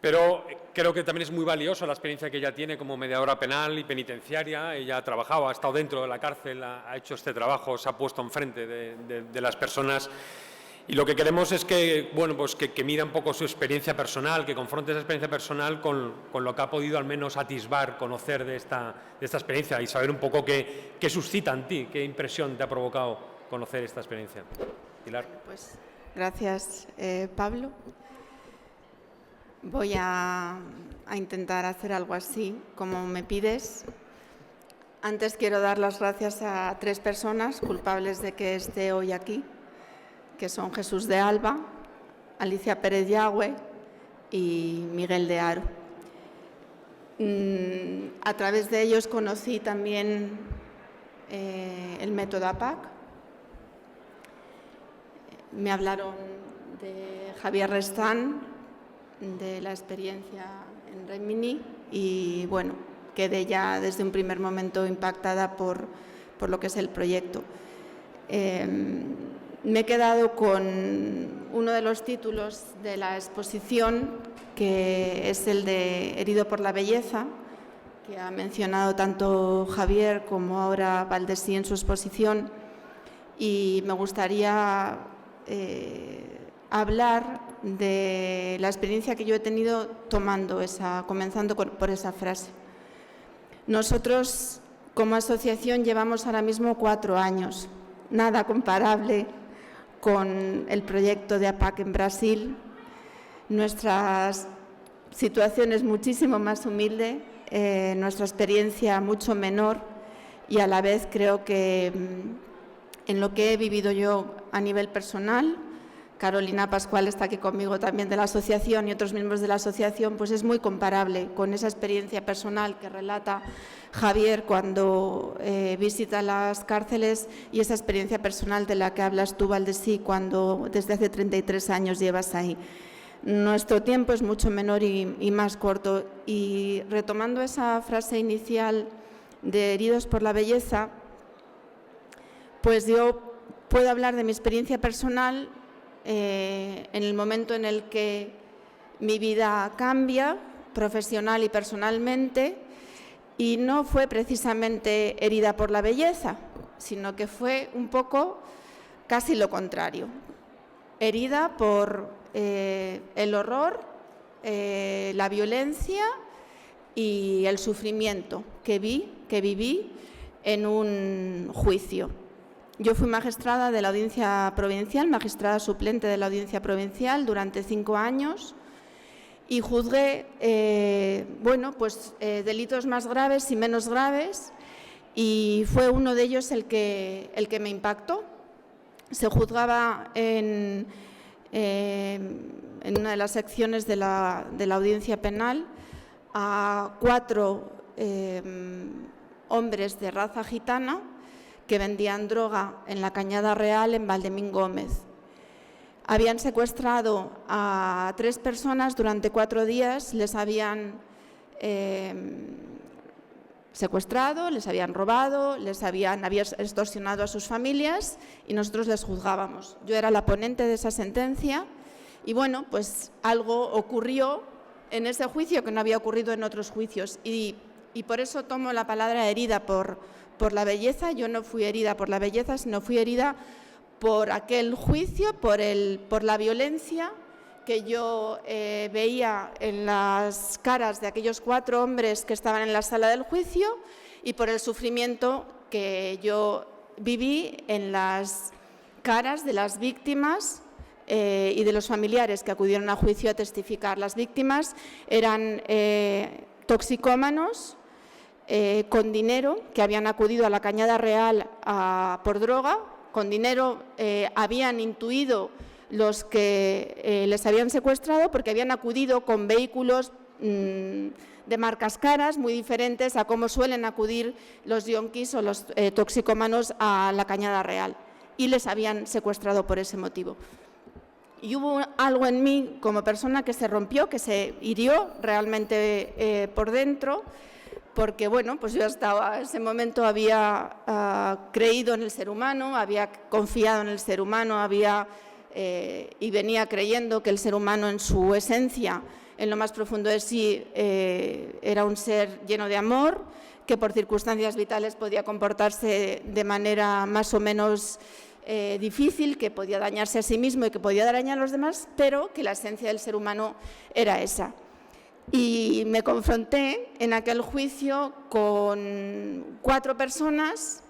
pero creo que también es muy valiosa la experiencia que ella tiene como mediadora penal y penitenciaria. Ella ha trabajado, ha estado dentro de la cárcel, ha hecho este trabajo, se ha puesto enfrente de las personas. Y lo que queremos es que, bueno, pues que mira un poco su experiencia personal, que confronte esa experiencia personal con lo que ha podido al menos atisbar, conocer de esta experiencia, y saber un poco qué suscita en ti, qué impresión te ha provocado conocer esta experiencia. Pilar. Pues gracias, Pablo. Voy a intentar hacer algo así, como me pides. Antes quiero dar las gracias a 3 personas culpables de que esté hoy aquí, que son Jesús de Alba, Alicia Pérez Yagüe y Miguel de Haro. A través de ellos conocí también el método APAC. Me hablaron de Javier Restán, de la experiencia en Rimini, y bueno, quedé ya desde un primer momento impactada por lo que es el proyecto. Me he quedado con uno de los títulos de la exposición, que es el de Herido por la belleza, que ha mencionado tanto Javier como ahora Valdeci en su exposición, y me gustaría hablar de la experiencia que yo he tenido comenzando por esa frase. Nosotros, como asociación, llevamos ahora mismo 4 años, nada comparable con el proyecto de APAC en Brasil. Nuestra situación es muchísimo más humilde, nuestra experiencia mucho menor y a la vez creo que en lo que he vivido yo a nivel personal, Carolina Pascual está aquí conmigo también de la asociación y otros miembros de la asociación, pues es muy comparable con esa experiencia personal que relata Javier cuando visita las cárceles y esa experiencia personal de la que hablas tú, Valdesí, cuando desde hace 33 años llevas ahí. Nuestro tiempo es mucho menor y más corto. Y retomando esa frase inicial de heridos por la belleza, pues yo puedo hablar de mi experiencia personal en el momento en el que mi vida cambia, profesional y personalmente, y no fue precisamente herida por la belleza, sino que fue un poco casi lo contrario. Herida por el horror, la violencia y el sufrimiento que viví en un juicio. Yo fui magistrada de la Audiencia Provincial, magistrada suplente de la Audiencia Provincial durante 5 años y juzgué delitos más graves y menos graves, y fue uno de ellos el que me impactó. Se juzgaba en una de las secciones de la Audiencia Penal a 4 hombres de raza gitana que vendían droga en la Cañada Real, en Valdemín Gómez. Habían secuestrado a 3 personas durante 4 días, les habían secuestrado, les habían robado, habían extorsionado a sus familias y nosotros les juzgábamos. Yo era la ponente de esa sentencia y bueno, pues algo ocurrió en ese juicio que no había ocurrido en otros juicios y por eso tomo la palabra herida por la belleza. Yo no fui herida por la belleza, sino fui herida por aquel juicio, por la violencia que yo veía en las caras de aquellos 4 hombres que estaban en la sala del juicio y por el sufrimiento que yo viví en las caras de las víctimas y de los familiares que acudieron a juicio a testificar. Las víctimas eran toxicómanos con dinero que habían acudido a la Cañada Real por droga. Con dinero habían intuido los que les habían secuestrado porque habían acudido con vehículos de marcas caras muy diferentes a cómo suelen acudir los yonkis o los toxicómanos a la Cañada Real, y les habían secuestrado por ese motivo. Y hubo algo en mí como persona que se rompió, que se hirió realmente por dentro, porque bueno, pues yo hasta ese momento había creído en el ser humano, había confiado en el ser humano, y venía creyendo que el ser humano en su esencia, en lo más profundo de sí, era un ser lleno de amor, que por circunstancias vitales podía comportarse de manera más o menos difícil, que podía dañarse a sí mismo y que podía dañar a los demás, pero que la esencia del ser humano era esa. Y me confronté en aquel juicio con 4 personas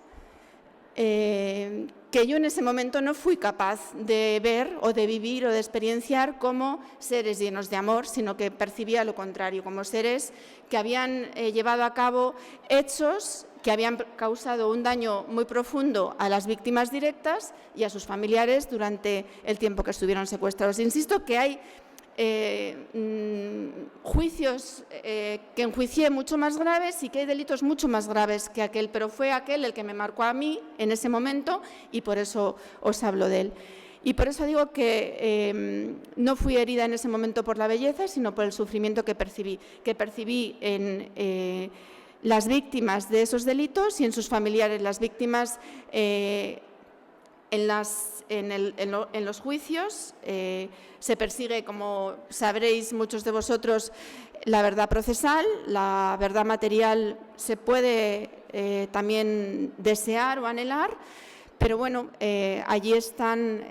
que yo en ese momento no fui capaz de ver o de vivir o de experienciar como seres llenos de amor, sino que percibía lo contrario, como seres que habían llevado a cabo hechos que habían causado un daño muy profundo a las víctimas directas y a sus familiares durante el tiempo que estuvieron secuestrados. Insisto que hay juicios que enjuicié mucho más graves y que hay delitos mucho más graves que aquel, pero fue aquel el que me marcó a mí en ese momento y por eso os hablo de él. Y por eso digo que no fui herida en ese momento por la belleza, sino por el sufrimiento que percibí en las víctimas de esos delitos y en sus familiares. Las víctimas en los juicios se persigue, como sabréis muchos de vosotros, la verdad procesal. La verdad material se puede también desear o anhelar, pero bueno, allí están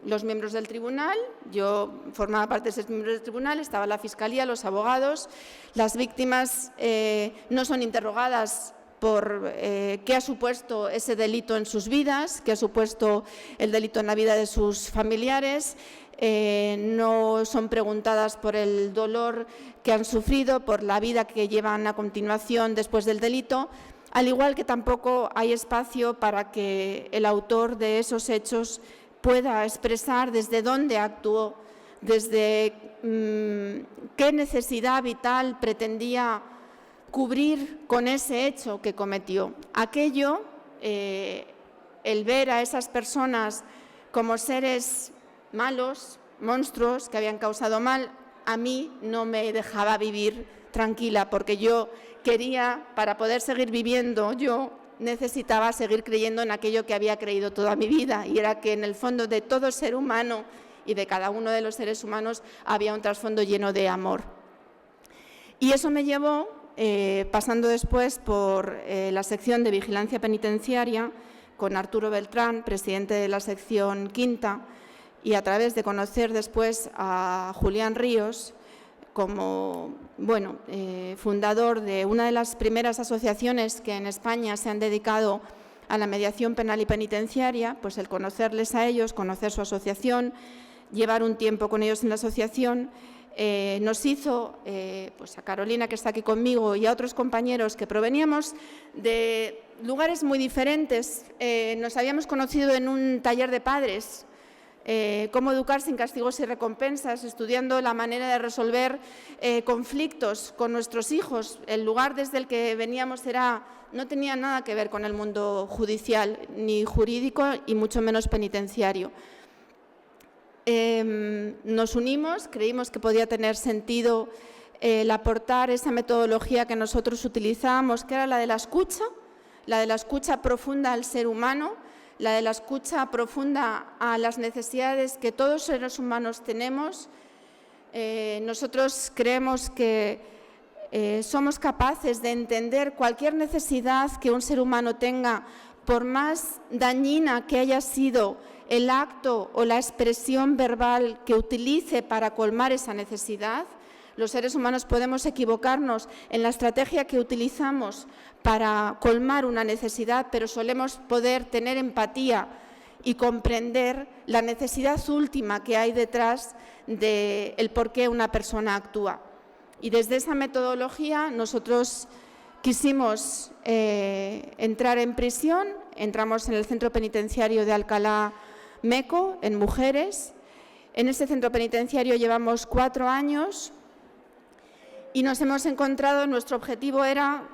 los miembros del tribunal. Yo formaba parte de esos miembros del tribunal, estaba la Fiscalía, los abogados. Las víctimas no son interrogadas por qué ha supuesto ese delito en sus vidas, qué ha supuesto el delito en la vida de sus familiares. No son preguntadas por el dolor que han sufrido, por la vida que llevan a continuación después del delito, al igual que tampoco hay espacio para que el autor de esos hechos pueda expresar desde dónde actuó, desde qué necesidad vital pretendía cubrir con ese hecho que cometió. Aquello, el ver a esas personas como seres malos, monstruos que habían causado mal, a mí no me dejaba vivir tranquila, porque yo quería, para poder seguir viviendo, yo necesitaba seguir creyendo en aquello que había creído toda mi vida, y era que en el fondo de todo ser humano y de cada uno de los seres humanos había un trasfondo lleno de amor. Y eso me llevó, pasando después por la sección de vigilancia penitenciaria, con Arturo Beltrán, presidente de la sección quinta, y a través de conocer después a Julián Ríos como fundador de una de las primeras asociaciones que en España se han dedicado a la mediación penal y penitenciaria, pues el conocerles a ellos, conocer su asociación, llevar un tiempo con ellos en la asociación, nos hizo, pues a Carolina, que está aquí conmigo, y a otros compañeros que proveníamos de lugares muy diferentes. Nos habíamos conocido en un taller de padres, cómo educar sin castigos y recompensas, estudiando la manera de resolver conflictos con nuestros hijos. El lugar desde el que veníamos no tenía nada que ver con el mundo judicial, ni jurídico, y mucho menos penitenciario. Nos unimos, creímos que podía tener sentido el aportar esa metodología que nosotros utilizábamos, que era la de la escucha profunda al ser humano, la de la escucha profunda a las necesidades que todos los seres humanos tenemos. Nosotros creemos que somos capaces de entender cualquier necesidad que un ser humano tenga, por más dañina que haya sido el acto o la expresión verbal que utilice para colmar esa necesidad. Los seres humanos podemos equivocarnos en la estrategia que utilizamos para colmar una necesidad, pero solemos poder tener empatía y comprender la necesidad última que hay detrás del por qué una persona actúa. Y desde esa metodología nosotros quisimos entrar en prisión, entramos en el centro penitenciario de Alcalá Meco, en mujeres. En ese centro penitenciario llevamos 4 años y nos hemos encontrado, nuestro objetivo era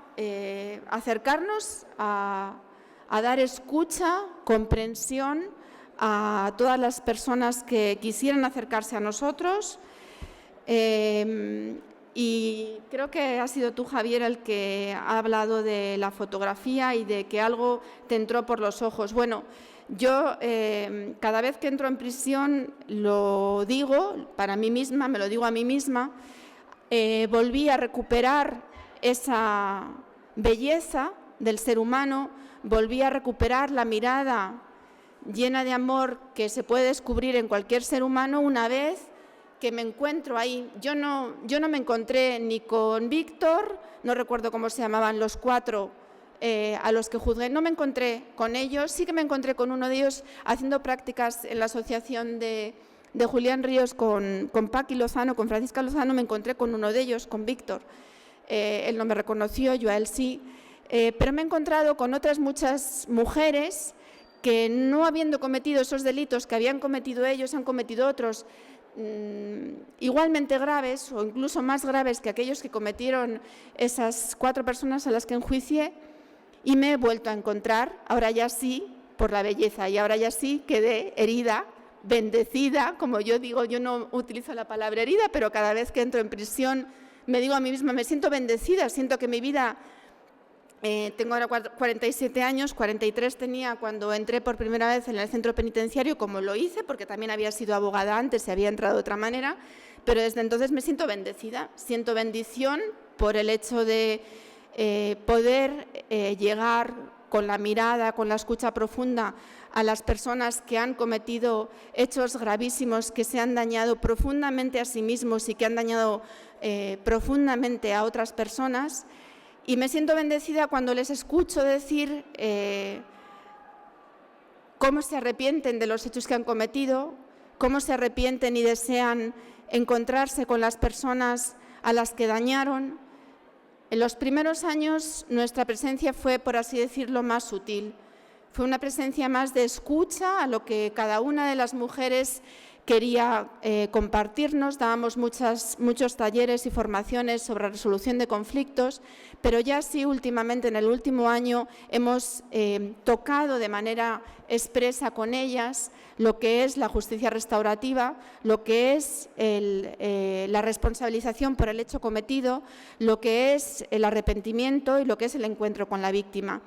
acercarnos a dar escucha, comprensión a todas las personas que quisieran acercarse a nosotros. Y creo que ha sido tú, Javier, el que ha hablado de la fotografía y de que algo te entró por los ojos. Bueno, yo cada vez que entro en prisión lo digo para mí misma, me lo digo a mí misma, volví a recuperar esa belleza del ser humano, volví a recuperar la mirada llena de amor que se puede descubrir en cualquier ser humano una vez que me encuentro ahí. Yo no me encontré ni con Víctor, no recuerdo cómo se llamaban los 4 a los que juzgué, no me encontré con ellos, sí que me encontré con uno de ellos haciendo prácticas en la asociación de Julián Ríos con Paqui Lozano, con Francisca Lozano, me encontré con uno de ellos, con Víctor. Él no me reconoció, yo a él sí, pero me he encontrado con otras muchas mujeres que, no habiendo cometido esos delitos que habían cometido ellos, han cometido otros igualmente graves o incluso más graves que aquellos que cometieron esas 4 personas a las que enjuicié, y me he vuelto a encontrar, ahora ya sí, por la belleza, y ahora ya sí quedé herida, bendecida, como yo digo, yo no utilizo la palabra herida, pero cada vez que entro en prisión me digo a mí misma, me siento bendecida, siento que mi vida, tengo ahora 47 años, 43 tenía cuando entré por primera vez en el centro penitenciario, como lo hice, porque también había sido abogada antes y había entrado de otra manera, pero desde entonces me siento bendecida, siento bendición por el hecho de poder llegar con la mirada, con la escucha profunda a las personas que han cometido hechos gravísimos, que se han dañado profundamente a sí mismos y que han dañado profundamente a otras personas, Y me siento bendecida cuando les escucho decir cómo se arrepienten de los hechos que han cometido, cómo se arrepienten y desean encontrarse con las personas a las que dañaron. En los primeros años nuestra presencia fue, por así decirlo, más sutil. Fue una presencia más de escucha a lo que cada una de las mujeres quería compartirnos. Dábamos muchos talleres y formaciones sobre resolución de conflictos, pero ya sí últimamente, en el último año, hemos tocado de manera expresa con ellas lo que es la justicia restaurativa, lo que es la responsabilización por el hecho cometido, lo que es el arrepentimiento y lo que es el encuentro con la víctima.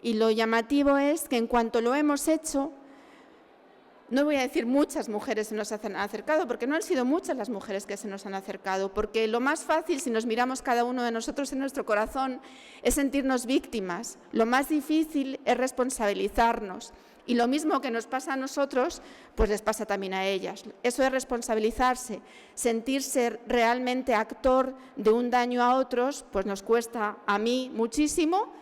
Y lo llamativo es que en cuanto lo hemos hecho, no voy a decir muchas mujeres se nos han acercado, porque no han sido muchas las mujeres que se nos han acercado, porque lo más fácil, si nos miramos cada uno de nosotros en nuestro corazón, es sentirnos víctimas. Lo más difícil es responsabilizarnos. Y lo mismo que nos pasa a nosotros, pues les pasa también a ellas. Eso es responsabilizarse, sentirse realmente actor de un daño a otros, pues nos cuesta a mí muchísimo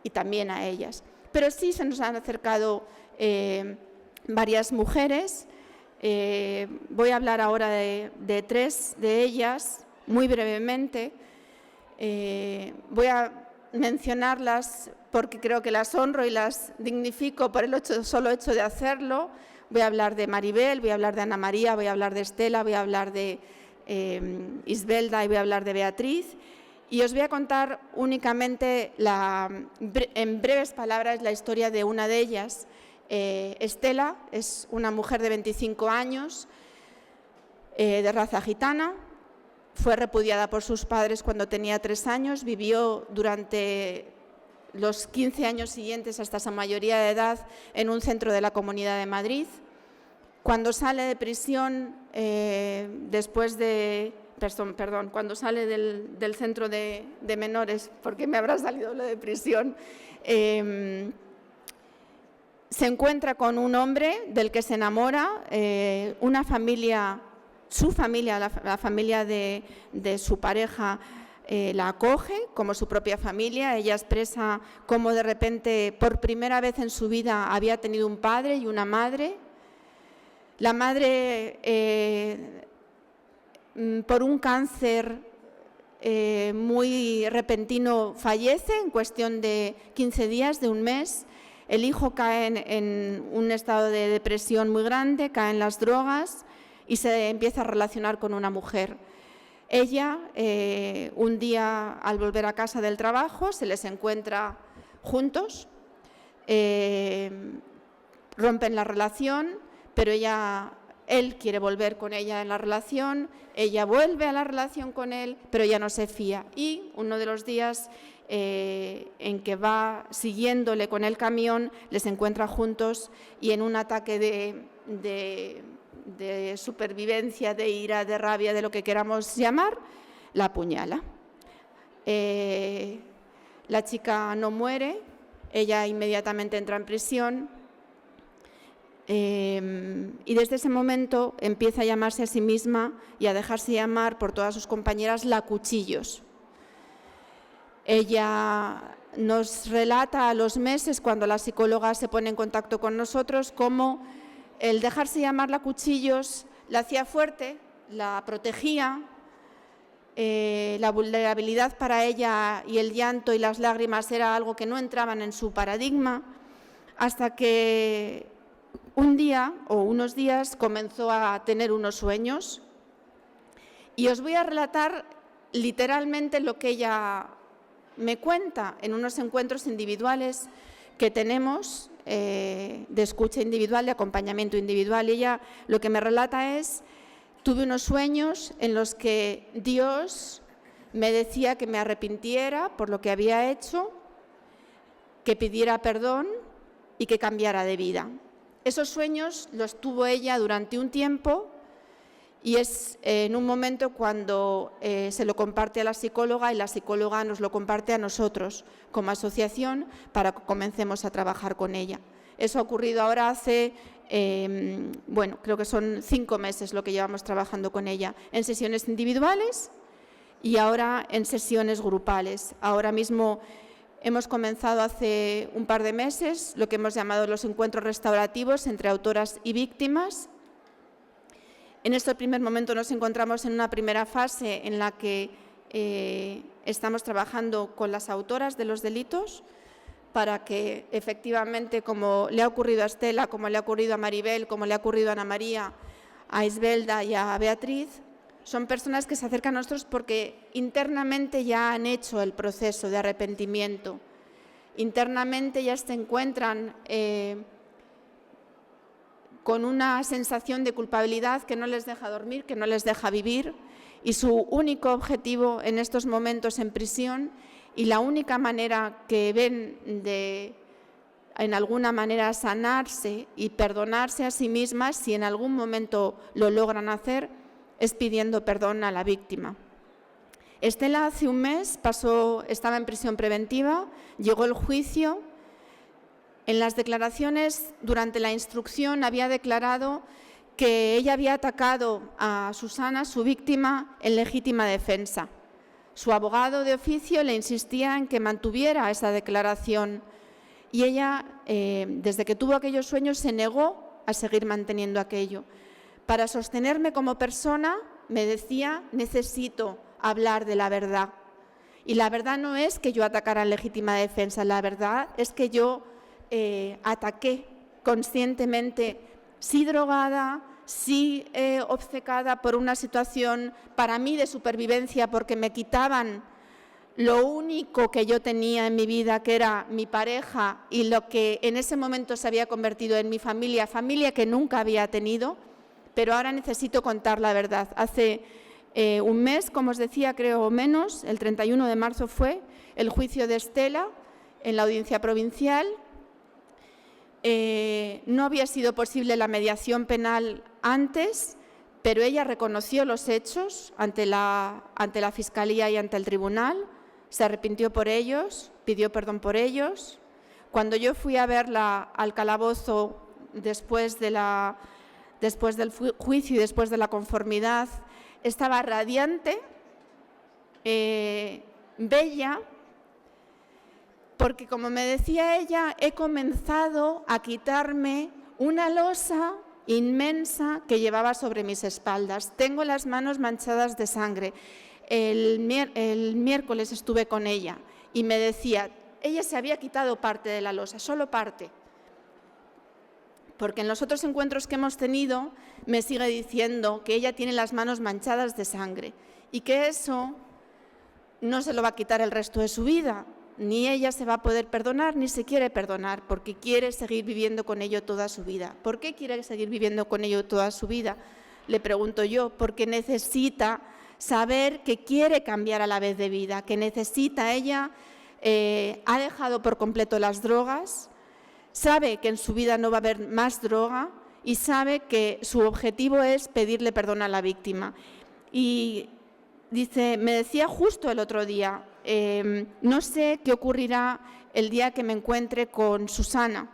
y también a ellas. Pero sí se nos han acercado varias mujeres. Voy a hablar ahora de 3 de ellas, muy brevemente. Voy a mencionarlas porque creo que las honro y las dignifico por el solo hecho de hacerlo. Voy a hablar de Maribel, voy a hablar de Ana María, voy a hablar de Estela, voy a hablar de Isbelda y voy a hablar de Beatriz. Y os voy a contar únicamente, en breves palabras, la historia de una de ellas. Estela es una mujer de 25 años, de raza gitana. Fue repudiada por sus padres cuando tenía 3 años, vivió durante los 15 años siguientes hasta su mayoría de edad en un centro de la Comunidad de Madrid. Cuando sale de prisión, cuando sale del centro de menores, porque me habrá salido lo de prisión, se encuentra con un hombre del que se enamora, una familia. Su familia, la familia de su pareja, la acoge como su propia familia. Ella expresa cómo de repente, por primera vez en su vida, había tenido un padre y una madre. La madre, por un cáncer muy repentino, fallece en cuestión de 15 días, de un mes. El hijo cae en un estado de depresión muy grande, cae en las drogas y se empieza a relacionar con una mujer. Ella, un día al volver a casa del trabajo, se les encuentra juntos, rompen la relación, pero él quiere volver con ella en la relación, ella vuelve a la relación con él, pero ya no se fía. Y uno de los días en que va siguiéndole con el camión, les encuentra juntos y en un ataque de supervivencia, de ira, de rabia, de lo que queramos llamar, la apuñala. La chica no muere, ella inmediatamente entra en prisión y desde ese momento empieza a llamarse a sí misma y a dejarse llamar por todas sus compañeras la Cuchillos. Ella nos relata a los meses, cuando la psicóloga se pone en contacto con nosotros, cómo el dejarse llamar la Cuchillos la hacía fuerte, la protegía, la vulnerabilidad para ella y el llanto y las lágrimas era algo que no entraban en su paradigma, hasta que un día o unos días comenzó a tener unos sueños. Y os voy a relatar literalmente lo que ella me cuenta en unos encuentros individuales que tenemos, de escucha individual, de acompañamiento individual. Y ella lo que me relata es: tuve unos sueños en los que Dios me decía que me arrepintiera por lo que había hecho, que pidiera perdón y que cambiara de vida. Esos sueños los tuvo ella durante un tiempo y es en un momento cuando se lo comparte a la psicóloga y la psicóloga nos lo comparte a nosotros como asociación para que comencemos a trabajar con ella. Eso ha ocurrido ahora hace, creo que son 5 meses lo que llevamos trabajando con ella, en sesiones individuales y ahora en sesiones grupales. Ahora mismo hemos comenzado hace un par de meses lo que hemos llamado los encuentros restaurativos entre autoras y víctimas. En este primer momento nos encontramos en una primera fase en la que estamos trabajando con las autoras de los delitos para que efectivamente, como le ha ocurrido a Estela, como le ha ocurrido a Maribel, como le ha ocurrido a Ana María, a Isbelda y a Beatriz, son personas que se acercan a nosotros porque internamente ya han hecho el proceso de arrepentimiento. Internamente ya se encuentran con una sensación de culpabilidad que no les deja dormir, que no les deja vivir, y su único objetivo en estos momentos en prisión y la única manera que ven de, en alguna manera, sanarse y perdonarse a sí mismas, si en algún momento lo logran hacer, es pidiendo perdón a la víctima. Estela hace un mes estaba en prisión preventiva, llegó el juicio. En las declaraciones, durante la instrucción, había declarado que ella había atacado a Susana, su víctima, en legítima defensa. Su abogado de oficio le insistía en que mantuviera esa declaración y ella, desde que tuvo aquellos sueños, se negó a seguir manteniendo aquello. Para sostenerme como persona, me decía, necesito hablar de la verdad. Y la verdad no es que yo atacara en legítima defensa, la verdad es que yo ataqué conscientemente, sí drogada, sí obcecada por una situación para mí de supervivencia, porque me quitaban lo único que yo tenía en mi vida, que era mi pareja y lo que en ese momento se había convertido en mi familia, familia que nunca había tenido, pero ahora necesito contar la verdad. Hace un mes, como os decía, creo o menos, el 31 de marzo fue el juicio de Estela en la audiencia provincial. No había sido posible la mediación penal antes, pero ella reconoció los hechos ante la Fiscalía y ante el Tribunal, se arrepintió por ellos, pidió perdón por ellos. Cuando yo fui a verla al calabozo después del juicio y después de la conformidad, estaba radiante, bella, porque, como me decía ella, he comenzado a quitarme una losa inmensa que llevaba sobre mis espaldas. Tengo las manos manchadas de sangre. El miércoles estuve con ella y me decía, ella se había quitado parte de la losa, solo parte. Porque en los otros encuentros que hemos tenido me sigue diciendo que ella tiene las manos manchadas de sangre y que eso no se lo va a quitar el resto de su vida. Ni ella se va a poder perdonar, ni se quiere perdonar, porque quiere seguir viviendo con ello toda su vida. ¿Por qué quiere seguir viviendo con ello toda su vida? Le pregunto yo, porque necesita saber que quiere cambiar a la vez de vida, que necesita ella, ha dejado por completo las drogas, sabe que en su vida no va a haber más droga y sabe que su objetivo es pedirle perdón a la víctima. Y dice, me decía justo el otro día, no sé qué ocurrirá el día que me encuentre con Susana,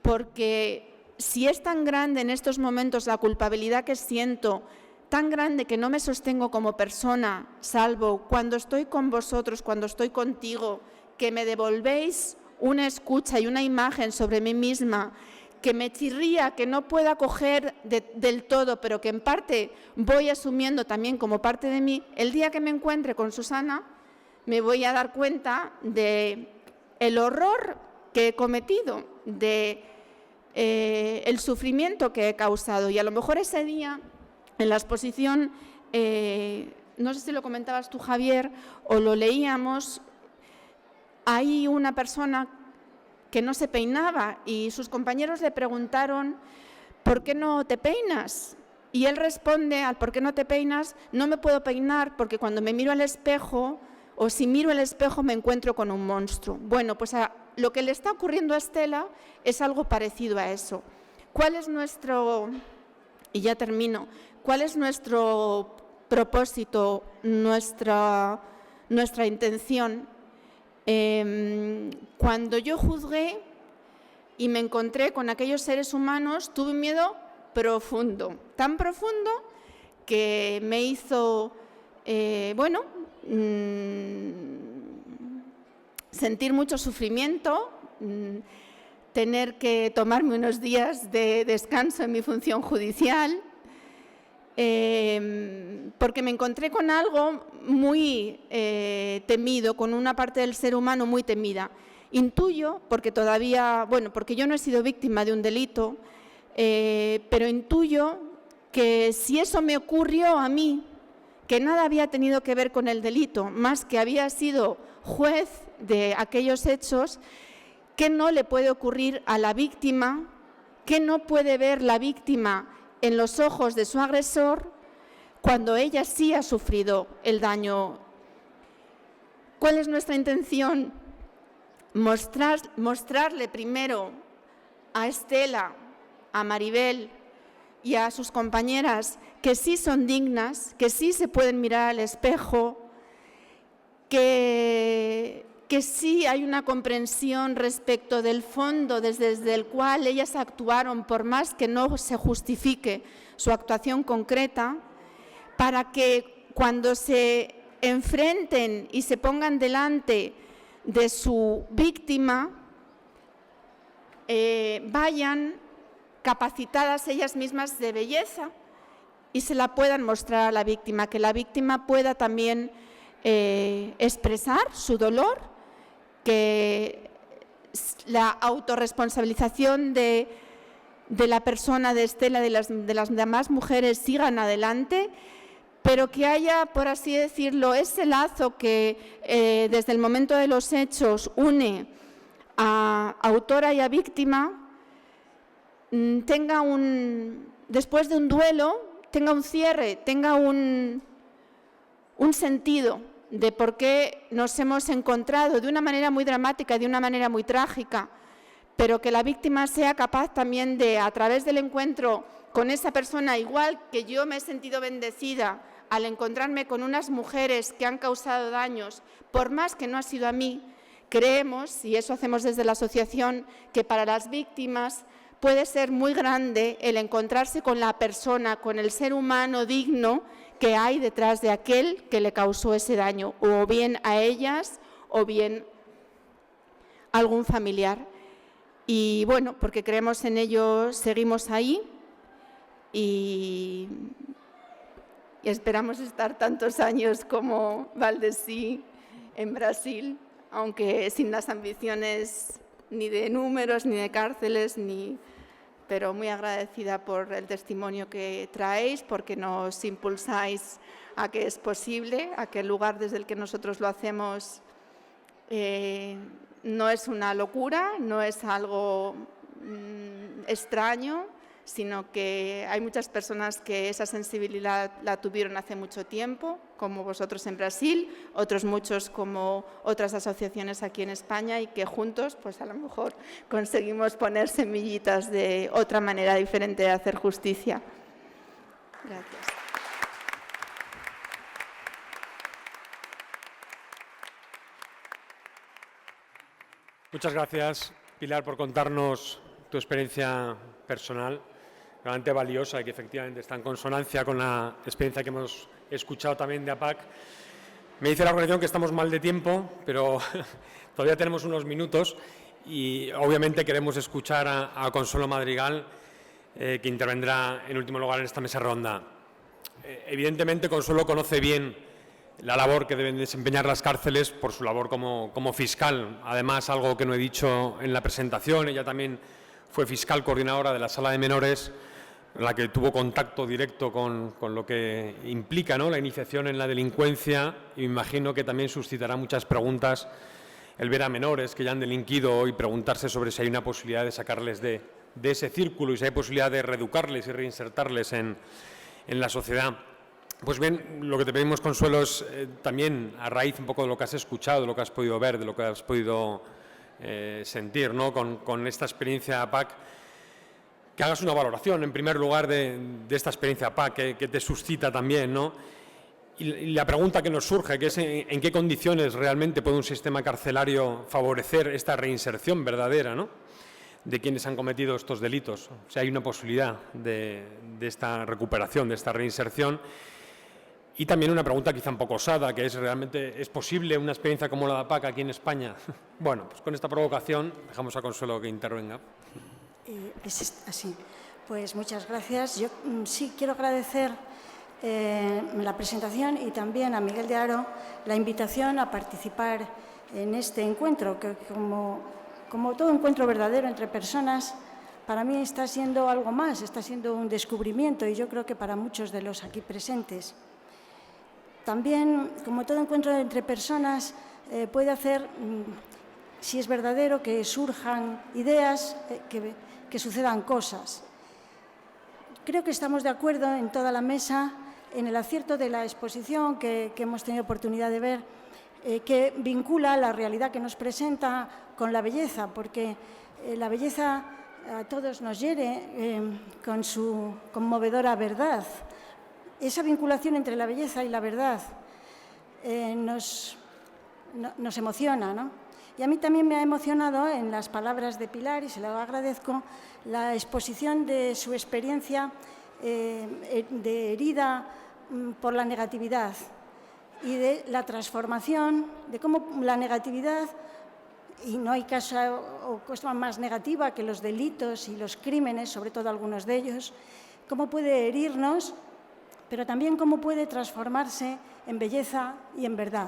porque si es tan grande en estos momentos la culpabilidad que siento, tan grande que no me sostengo como persona, salvo cuando estoy con vosotros, cuando estoy contigo, que me devolvéis una escucha y una imagen sobre mí misma, que me chirría, que no pueda coger del todo, pero que en parte voy asumiendo también como parte de mí, el día que me encuentre con Susana me voy a dar cuenta de el horror que he cometido, de el sufrimiento que he causado. Y a lo mejor ese día, en la exposición, no sé si lo comentabas tú, Javier, o lo leíamos, hay una persona que no se peinaba y sus compañeros le preguntaron, ¿por qué no te peinas? Y él responde al ¿por qué no te peinas? No me puedo peinar porque cuando me miro al espejo, o si miro el espejo me encuentro con un monstruo. Bueno, pues lo que le está ocurriendo a Estela es algo parecido a eso. ¿Cuál es nuestro, y ya termino, cuál es nuestro propósito, nuestra intención? Cuando yo juzgué y me encontré con aquellos seres humanos, tuve un miedo profundo, tan profundo que me hizo bueno, sentir mucho sufrimiento, tener que tomarme unos días de descanso en mi función judicial, porque me encontré con algo muy temido, con una parte del ser humano muy temida. Intuyo, porque todavía, bueno, porque yo no he sido víctima de un delito, pero intuyo que si eso me ocurrió a mí, que nada había tenido que ver con el delito, más que había sido juez de aquellos hechos, ¿qué no le puede ocurrir a la víctima? ¿Qué no puede ver la víctima en los ojos de su agresor cuando ella sí ha sufrido el daño? ¿Cuál es nuestra intención? Mostrarle primero a Estela, a Maribel y a sus compañeras que sí son dignas, que sí se pueden mirar al espejo, que sí hay una comprensión respecto del fondo desde el cual ellas actuaron, por más que no se justifique su actuación concreta, para que cuando se enfrenten y se pongan delante de su víctima, vayan capacitadas ellas mismas de belleza y se la puedan mostrar a la víctima, que la víctima pueda también expresar su dolor, que la autorresponsabilización de la persona de Estela, de las demás mujeres sigan adelante, pero que haya, por así decirlo, ese lazo que desde el momento de los hechos une a autora y a víctima, tenga después de un duelo, tenga un cierre, tenga un sentido de por qué nos hemos encontrado de una manera muy dramática y de una manera muy trágica, pero que la víctima sea capaz también de, a través del encuentro con esa persona, igual que yo me he sentido bendecida al encontrarme con unas mujeres que han causado daños, por más que no ha sido a mí, creemos, y eso hacemos desde la asociación, que para las víctimas puede ser muy grande el encontrarse con la persona, con el ser humano digno que hay detrás de aquel que le causó ese daño, o bien a ellas o bien a algún familiar. Y bueno, porque creemos en ello, seguimos ahí y esperamos estar tantos años como Valdesí en Brasil, aunque sin las ambiciones ni de números, ni de cárceles, pero muy agradecida por el testimonio que traéis, porque nos impulsáis a que es posible, a que el lugar desde el que nosotros lo hacemos no es una locura, no es algo extraño, sino que hay muchas personas que esa sensibilidad la tuvieron hace mucho tiempo, como vosotros en Brasil, otros muchos como otras asociaciones aquí en España, y que juntos pues a lo mejor conseguimos poner semillitas de otra manera diferente de hacer justicia. Gracias. Muchas gracias, Pilar, por contarnos tu experiencia personal, realmente valiosa y que efectivamente está en consonancia con la experiencia que hemos escuchado también de APAC. Me dice la organización que estamos mal de tiempo, pero todavía tenemos unos minutos y obviamente queremos escuchar a Consuelo Madrigal, que intervendrá en último lugar en esta mesa redonda. Evidentemente, Consuelo conoce bien la labor que deben desempeñar las cárceles por su labor como fiscal. Además, algo que no he dicho en la presentación, ella también fue fiscal coordinadora de la Sala de Menores, en la que tuvo contacto directo con lo que implica, ¿no?, la iniciación en la delincuencia, y me imagino que también suscitará muchas preguntas el ver a menores que ya han delinquido y preguntarse sobre si hay una posibilidad de sacarles de ese círculo y si hay posibilidad de reeducarles y reinsertarles en la sociedad. Pues bien, lo que te pedimos, Consuelo, es también a raíz un poco de lo que has escuchado, de lo que has podido ver, de lo que has podido sentir, ¿no?, con esta experiencia APAC, que hagas una valoración, en primer lugar, de esta experiencia APAC, que te suscita también, ¿no? Y la pregunta que nos surge, que es en qué condiciones realmente puede un sistema carcelario favorecer esta reinserción verdadera, ¿no?, de quienes han cometido estos delitos. O sea, hay una posibilidad de esta recuperación, de esta reinserción. Y también una pregunta quizá un poco osada, que es ¿realmente es posible una experiencia como la de APAC aquí en España? Bueno, pues con esta provocación dejamos a Consuelo que intervenga. Es así. Pues muchas gracias. Yo sí quiero agradecer la presentación y también a Miguel de Haro la invitación a participar en este encuentro, que como todo encuentro verdadero entre personas, para mí está siendo algo más, está siendo un descubrimiento y yo creo que para muchos de los aquí presentes. También, como todo encuentro entre personas, puede hacer, si es verdadero, que surjan ideas, que sucedan cosas. Creo que estamos de acuerdo en toda la mesa en el acierto de la exposición que hemos tenido oportunidad de ver, que vincula la realidad que nos presenta con la belleza, porque la belleza a todos nos hiere con su conmovedora verdad. Esa vinculación entre la belleza y la verdad nos emociona, ¿no? Y a mí también me ha emocionado en las palabras de Pilar, y se lo agradezco, la exposición de su experiencia de herida por la negatividad y de la transformación, de cómo la negatividad, y no hay cosa o cosa más negativa que los delitos y los crímenes, sobre todo algunos de ellos, cómo puede herirnos, pero también cómo puede transformarse en belleza y en verdad.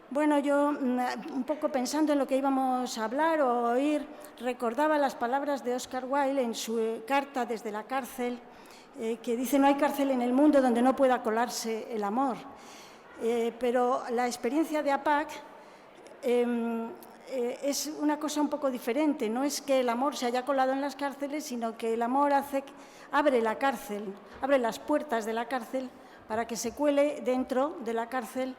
Bueno, yo un poco pensando en lo que íbamos a hablar o oír, recordaba las palabras de Oscar Wilde en su carta desde la cárcel, que dice: no hay cárcel en el mundo donde no pueda colarse el amor. Pero la experiencia de APAC es una cosa un poco diferente. No es que el amor se haya colado en las cárceles, sino que el amor abre la cárcel, abre las puertas de la cárcel para que se cuele dentro de la cárcel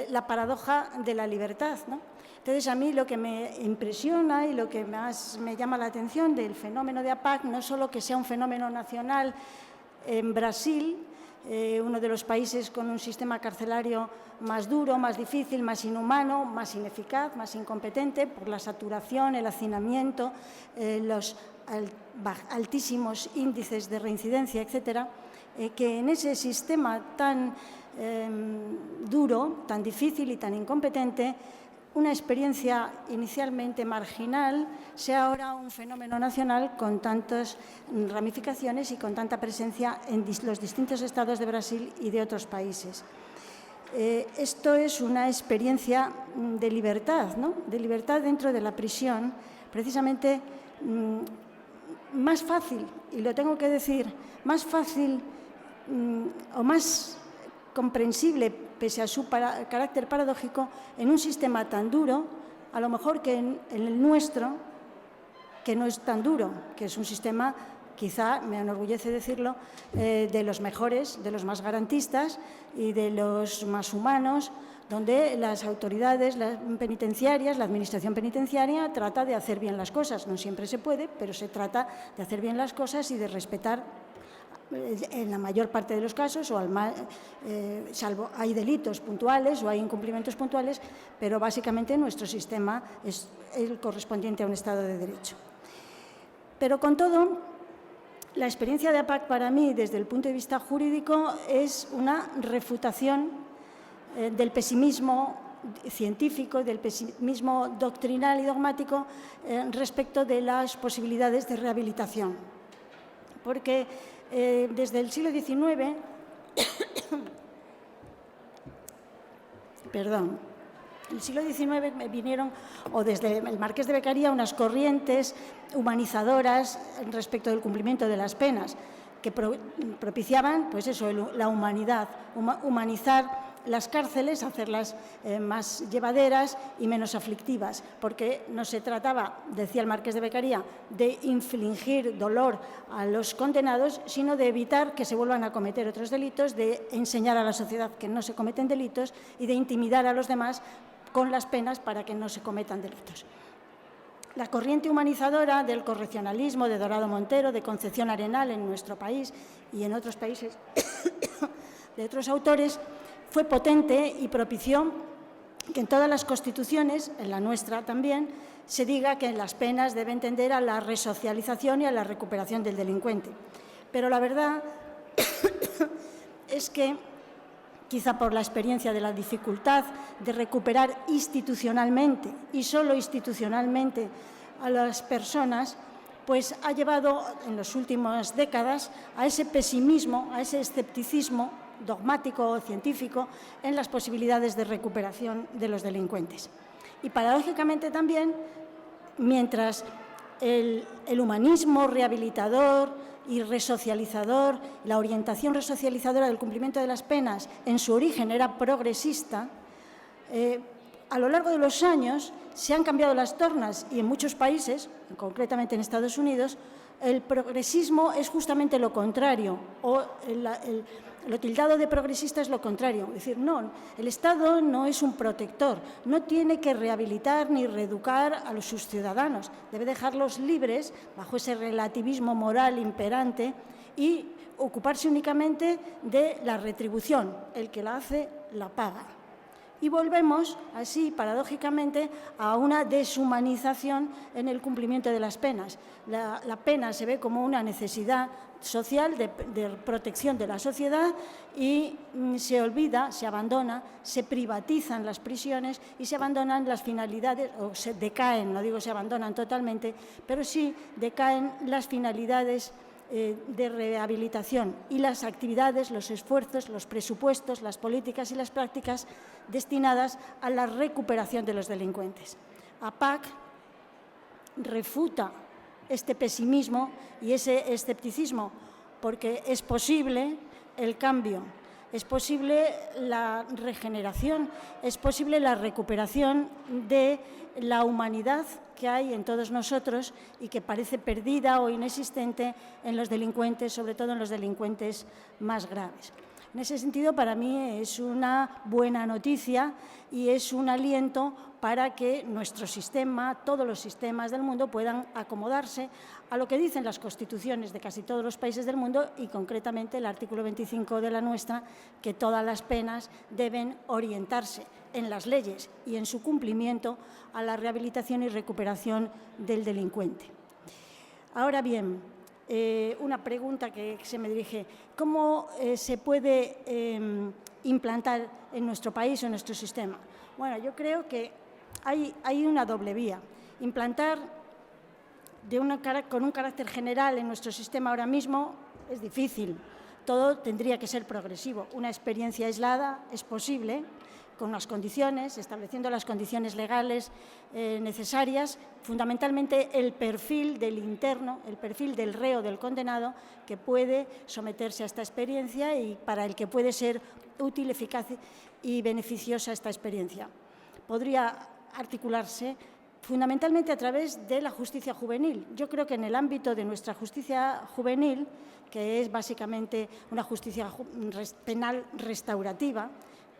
la paradoja de la libertad, ¿no? Entonces, a mí lo que me impresiona y lo que más me llama la atención del fenómeno de APAC, no solo que sea un fenómeno nacional en Brasil, uno de los países con un sistema carcelario más duro, más difícil, más inhumano, más ineficaz, más incompetente por la saturación, el hacinamiento, los altísimos índices de reincidencia, etcétera, que en ese sistema tan duro, tan difícil y tan incompetente, una experiencia inicialmente marginal sea ahora un fenómeno nacional con tantas ramificaciones y con tanta presencia en los distintos estados de Brasil y de otros países. Esto es una experiencia de libertad, ¿no? De libertad dentro de la prisión, precisamente más fácil, y lo tengo que decir, más fácil o más comprensible, pese a su carácter paradójico, en un sistema tan duro, a lo mejor que en el nuestro, que no es tan duro, que es un sistema, quizá, me enorgullece decirlo, de los mejores, de los más garantistas y de los más humanos, donde las autoridades penitenciarias, la administración penitenciaria, trata de hacer bien las cosas. No siempre se puede, pero se trata de hacer bien las cosas y de respetar, en la mayor parte de los casos, salvo hay delitos puntuales o hay incumplimientos puntuales, pero básicamente nuestro sistema es el correspondiente a un Estado de Derecho. Pero con todo, la experiencia de APAC para mí, desde el punto de vista jurídico, es una refutación del pesimismo científico, del pesimismo doctrinal y dogmático respecto de las posibilidades de rehabilitación. Porque desde el siglo XIX, el siglo XIX vinieron, o desde el Marqués de Beccaria, unas corrientes humanizadoras respecto del cumplimiento de las penas, que propiciaban, pues eso, la humanidad, humanizar las cárceles, hacerlas más llevaderas y menos aflictivas, porque no se trataba, decía el Marqués de Beccaria, de infligir dolor a los condenados, sino de evitar que se vuelvan a cometer otros delitos, de enseñar a la sociedad que no se cometen delitos y de intimidar a los demás con las penas para que no se cometan delitos. La corriente humanizadora del correccionalismo de Dorado Montero, de Concepción Arenal en nuestro país y en otros países de otros autores, fue potente y propició que en todas las constituciones, en la nuestra también, se diga que las penas deben tender a la resocialización y a la recuperación del delincuente. Pero la verdad es que quizá por la experiencia de la dificultad de recuperar institucionalmente y solo institucionalmente a las personas, pues ha llevado en las últimas décadas a ese pesimismo, a ese escepticismo dogmático o científico en las posibilidades de recuperación de los delincuentes. Y paradójicamente también, mientras el humanismo rehabilitador y resocializador, la orientación resocializadora del cumplimiento de las penas en su origen era progresista, a lo largo de los años se han cambiado las tornas y en muchos países, concretamente en Estados Unidos, el progresismo es justamente lo contrario, o lo tildado de progresista es lo contrario. Es decir, no, el Estado no es un protector, no tiene que rehabilitar ni reeducar a sus ciudadanos, debe dejarlos libres bajo ese relativismo moral imperante y ocuparse únicamente de la retribución. El que la hace, la paga. Y volvemos, así, paradójicamente, a una deshumanización en el cumplimiento de las penas. La pena se ve como una necesidad social de protección de la sociedad y se olvida, se abandona, se privatizan las prisiones y se abandonan las finalidades, o se decaen, no digo se abandonan totalmente, pero sí decaen las finalidades de rehabilitación y las actividades, los esfuerzos, los presupuestos, las políticas y las prácticas destinadas a la recuperación de los delincuentes. APAC refuta este pesimismo y ese escepticismo porque es posible el cambio, es posible la regeneración, es posible la recuperación de la humanidad que hay en todos nosotros y que parece perdida o inexistente en los delincuentes, sobre todo en los delincuentes más graves. En ese sentido, para mí es una buena noticia y es un aliento para que nuestro sistema, todos los sistemas del mundo, puedan acomodarse a lo que dicen las constituciones de casi todos los países del mundo y, concretamente, el artículo 25 de la nuestra, que todas las penas deben orientarse en las leyes y en su cumplimiento a la rehabilitación y recuperación del delincuente. Ahora bien, una pregunta que se me dirige: ¿cómo se puede implantar en nuestro país o en nuestro sistema? Bueno, yo creo que hay una doble vía. Implantar con un carácter general en nuestro sistema ahora mismo es difícil. Todo tendría que ser progresivo. Una experiencia aislada es posible, con unas condiciones, estableciendo las condiciones legales necesarias, fundamentalmente el perfil del interno, el perfil del reo, del condenado, que puede someterse a esta experiencia y para el que puede ser útil, eficaz y beneficiosa esta experiencia. Podría articularse fundamentalmente a través de la justicia juvenil. Yo creo que en el ámbito de nuestra justicia juvenil, que es básicamente una justicia penal restaurativa,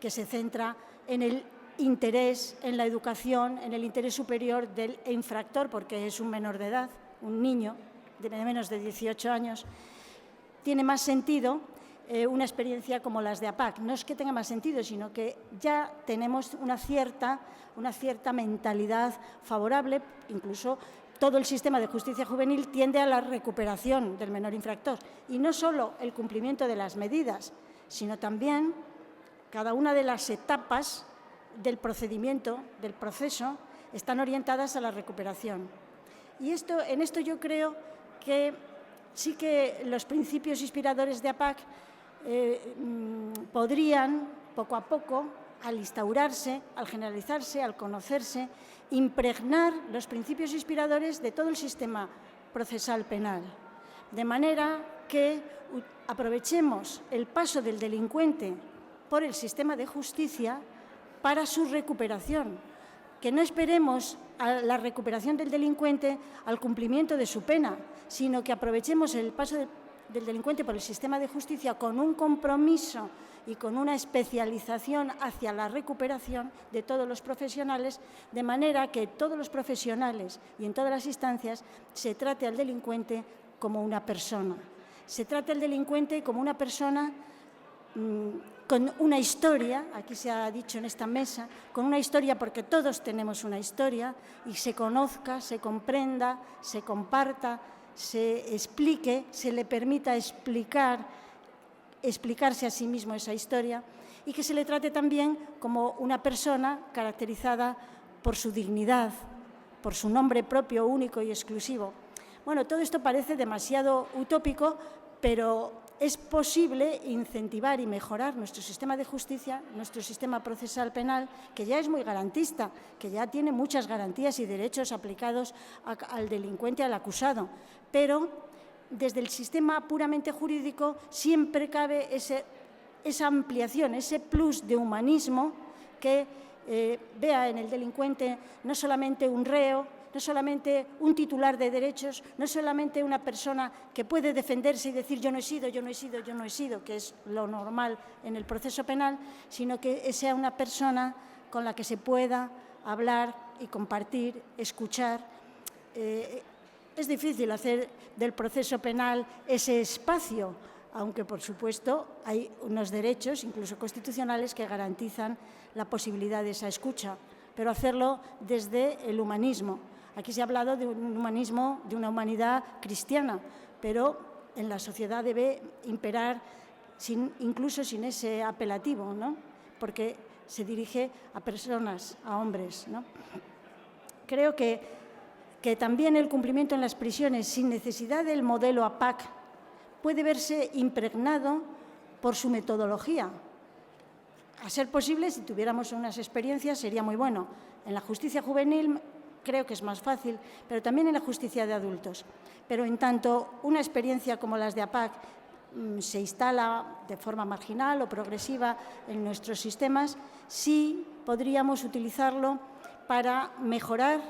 que se centra en el interés, en la educación, en el interés superior del infractor, porque es un menor de edad, un niño de menos de 18 años, tiene más sentido una experiencia como las de APAC. No es que tenga más sentido, sino que ya tenemos una cierta mentalidad favorable, incluso todo el sistema de justicia juvenil tiende a la recuperación del menor infractor. Y no solo el cumplimiento de las medidas, sino también cada una de las etapas del procedimiento, del proceso, están orientadas a la recuperación. Y en esto yo creo que sí que los principios inspiradores de APAC podrían, poco a poco, al instaurarse, al generalizarse, al conocerse, impregnar los principios inspiradores de todo el sistema procesal penal, de manera que aprovechemos el paso del delincuente por el sistema de justicia para su recuperación, que no esperemos a la recuperación del delincuente al cumplimiento de su pena, sino que aprovechemos el paso del delincuente por el sistema de justicia con un compromiso y con una especialización hacia la recuperación de todos los profesionales, de manera que todos los profesionales y en todas las instancias se trate al delincuente como una persona. Se trate al delincuente como una persona con una historia, aquí se ha dicho en esta mesa, con una historia porque todos tenemos una historia, y se conozca, se comprenda, se comparta, se explique, se le permita explicar explicarse a sí mismo esa historia y que se le trate también como una persona caracterizada por su dignidad, por su nombre propio, único y exclusivo. Bueno, todo esto parece demasiado utópico, pero es posible incentivar y mejorar nuestro sistema de justicia, nuestro sistema procesal penal, que ya es muy garantista, que ya tiene muchas garantías y derechos aplicados al delincuente, al acusado, pero desde el sistema puramente jurídico siempre cabe esa ampliación, ese plus de humanismo que vea en el delincuente no solamente un reo, no solamente un titular de derechos, no solamente una persona que puede defenderse y decir yo no he sido, yo no he sido, yo no he sido, que es lo normal en el proceso penal, sino que sea una persona con la que se pueda hablar y compartir, escuchar. Es difícil hacer del proceso penal ese espacio, aunque, por supuesto, hay unos derechos, incluso constitucionales, que garantizan la posibilidad de esa escucha, pero hacerlo desde el humanismo. Aquí se ha hablado de un humanismo, de una humanidad cristiana, pero en la sociedad debe imperar incluso sin ese apelativo, ¿no? Porque se dirige a personas, a hombres, ¿no? Creo que también el cumplimiento en las prisiones, sin necesidad del modelo APAC, puede verse impregnado por su metodología. A ser posible, si tuviéramos unas experiencias, sería muy bueno. En la justicia juvenil creo que es más fácil, pero también en la justicia de adultos. Pero en tanto una experiencia como las de APAC se instala de forma marginal o progresiva en nuestros sistemas, sí podríamos utilizarlo para mejorar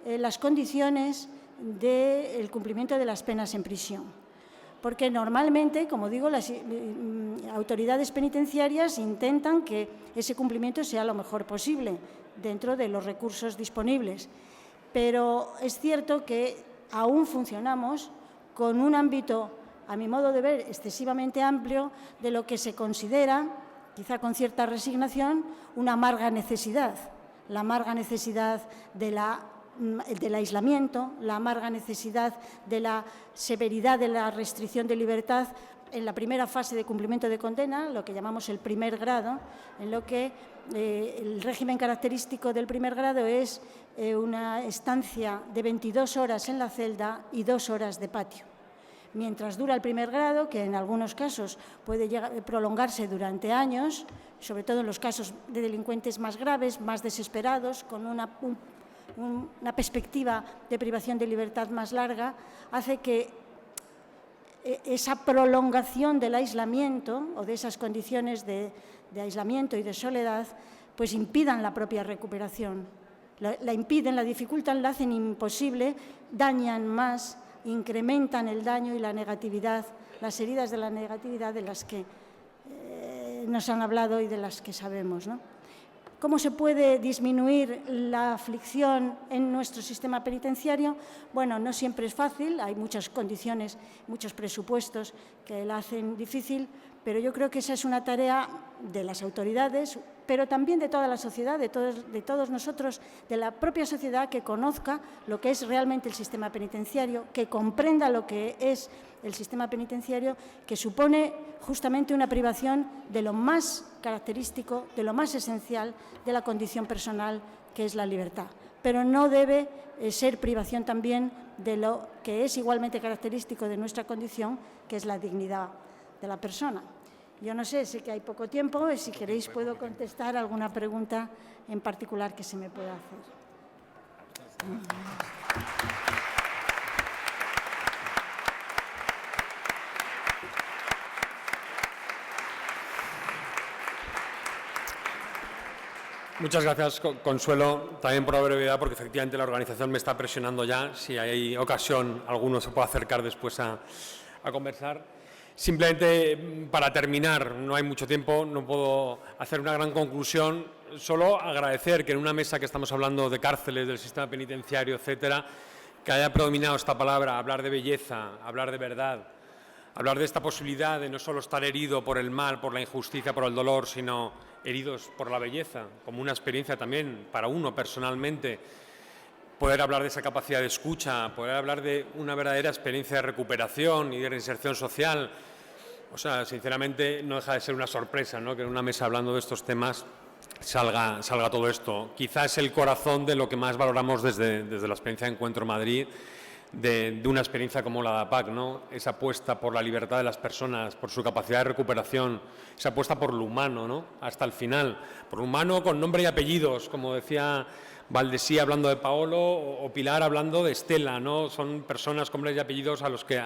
las condiciones del cumplimiento de las penas en prisión. Porque normalmente, como digo, las autoridades penitenciarias intentan que ese cumplimiento sea lo mejor posible dentro de los recursos disponibles. Pero es cierto que aún funcionamos con un ámbito, a mi modo de ver, excesivamente amplio de lo que se considera, quizá con cierta resignación, una amarga necesidad. La amarga necesidad del aislamiento, la amarga necesidad de la severidad de la restricción de libertad en la primera fase de cumplimiento de condena, lo que llamamos el primer grado, en lo que el régimen característico del primer grado es una estancia de 22 horas en la celda y 2 horas de patio. Mientras dura el primer grado, que en algunos casos puede prolongarse durante años, sobre todo en los casos de delincuentes más graves, más desesperados, con una perspectiva de privación de libertad más larga, hace que esa prolongación del aislamiento o de esas condiciones de aislamiento y de soledad pues impidan la propia recuperación. La impiden, la dificultan, la hacen imposible, dañan más, incrementan el daño y la negatividad, las heridas de la negatividad de las que nos han hablado y de las que sabemos, ¿no? ¿Cómo se puede disminuir la aflicción en nuestro sistema penitenciario? Bueno, no siempre es fácil, hay muchas condiciones, muchos presupuestos que la hacen difícil, pero yo creo que esa es una tarea de las autoridades, pero también de toda la sociedad, de todos nosotros, de la propia sociedad, que conozca lo que es realmente el sistema penitenciario, que comprenda lo que es el sistema penitenciario, que supone justamente una privación de lo más característico, de lo más esencial de la condición personal, que es la libertad. Pero no debe ser privación también de lo que es igualmente característico de nuestra condición, que es la dignidad de la persona. Yo no sé, sé que hay poco tiempo, si queréis puedo contestar alguna pregunta en particular que se me pueda hacer. Muchas gracias, Consuelo, también por la brevedad, porque efectivamente la organización me está presionando ya. Si hay ocasión, alguno se puede acercar después a conversar. Simplemente, para terminar, no hay mucho tiempo, no puedo hacer una gran conclusión, solo agradecer que en una mesa que estamos hablando de cárceles, del sistema penitenciario, etcétera, que haya predominado esta palabra, hablar de belleza, hablar de verdad, hablar de esta posibilidad de no solo estar herido por el mal, por la injusticia, por el dolor, sino heridos por la belleza, como una experiencia también para uno personalmente, poder hablar de esa capacidad de escucha, poder hablar de una verdadera experiencia de recuperación y de reinserción social, O sea, sinceramente no deja de ser una sorpresa, ¿no?, que en una mesa hablando de estos temas salga todo esto. Quizás es el corazón de lo que más valoramos desde la experiencia de Encuentro Madrid, de una experiencia como la de APAC, ¿no? Esa apuesta por la libertad de las personas, por su capacidad de recuperación, esa apuesta por lo humano, ¿no?, hasta el final, por lo humano con nombre y apellidos, como decía Valdesí hablando de Paolo o Pilar hablando de Estela, ¿no? Son personas con nombres y apellidos a los que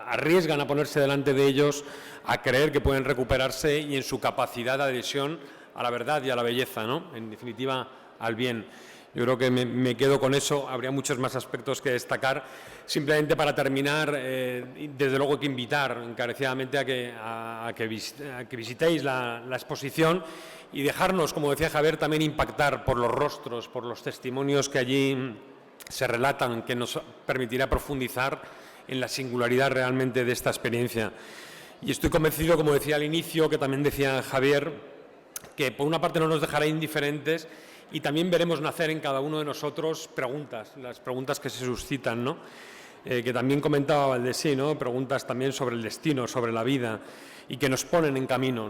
arriesgan a ponerse delante de ellos, a creer que pueden recuperarse y en su capacidad de adhesión a la verdad y a la belleza, ¿no?, en definitiva al bien. Yo creo que me quedo con eso. Habría muchos más aspectos que destacar. Simplemente para terminar, desde luego hay que invitar encarecidamente a que visitéis la exposición y dejarnos, como decía Javier, también impactar por los rostros, por los testimonios que allí se relatan, que nos permitirá profundizar en la singularidad realmente de esta experiencia. Y estoy convencido, como decía al inicio, que también decía Javier, que por una parte no nos dejará indiferentes y también veremos nacer en cada uno de nosotros preguntas, las preguntas que se suscitan, ¿no?, que también comentaba Valdesí, ¿no?, preguntas también sobre el destino, sobre la vida, y que nos ponen en camino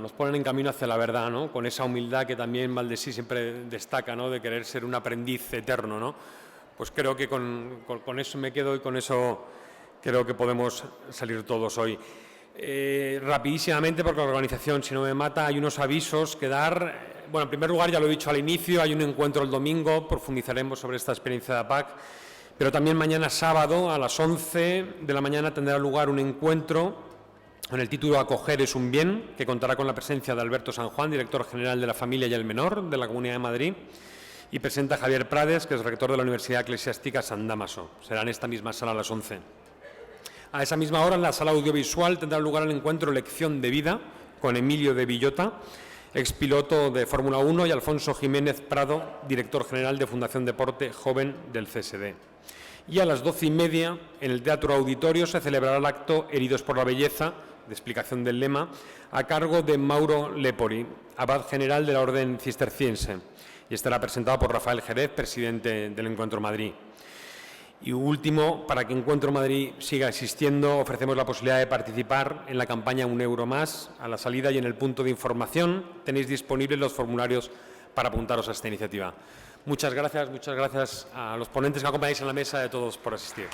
hacia la verdad, ¿no?, con esa humildad que también Valdesí siempre destaca, ¿no?, de querer ser un aprendiz eterno, ¿no? Pues creo que con eso me quedo y con eso creo que podemos salir todos hoy. Rapidísimamente, porque la organización, si no me mata, hay unos avisos que dar. Bueno, en primer lugar, ya lo he dicho al inicio, hay un encuentro el domingo, profundizaremos sobre esta experiencia de APAC, pero también mañana sábado a las 11 de la mañana tendrá lugar un encuentro con el título Acoger es un bien, que contará con la presencia de Alberto San Juan, director general de la Familia y el Menor de la Comunidad de Madrid, y presenta a Javier Prades, que es rector de la Universidad Eclesiástica San Dámaso. Será en esta misma sala a las 11. A esa misma hora, en la sala audiovisual, tendrá lugar el encuentro Lección de Vida con Emilio de Villota, expiloto de Fórmula 1, y Alfonso Jiménez Prado, director general de Fundación Deporte Joven del CSD. Y a las 12:30, en el Teatro Auditorio, se celebrará el acto Heridos por la Belleza, de explicación del lema, a cargo de Mauro Lepori, abad general de la Orden Cisterciense, y estará presentado por Rafael Jerez, presidente del Encuentro Madrid. Y último, para que Encuentro Madrid siga existiendo, ofrecemos la posibilidad de participar en la campaña Un Euro Más. A la salida y en el punto de información tenéis disponibles los formularios para apuntaros a esta iniciativa. Muchas gracias a los ponentes que acompañáis en la mesa, de todos por asistir.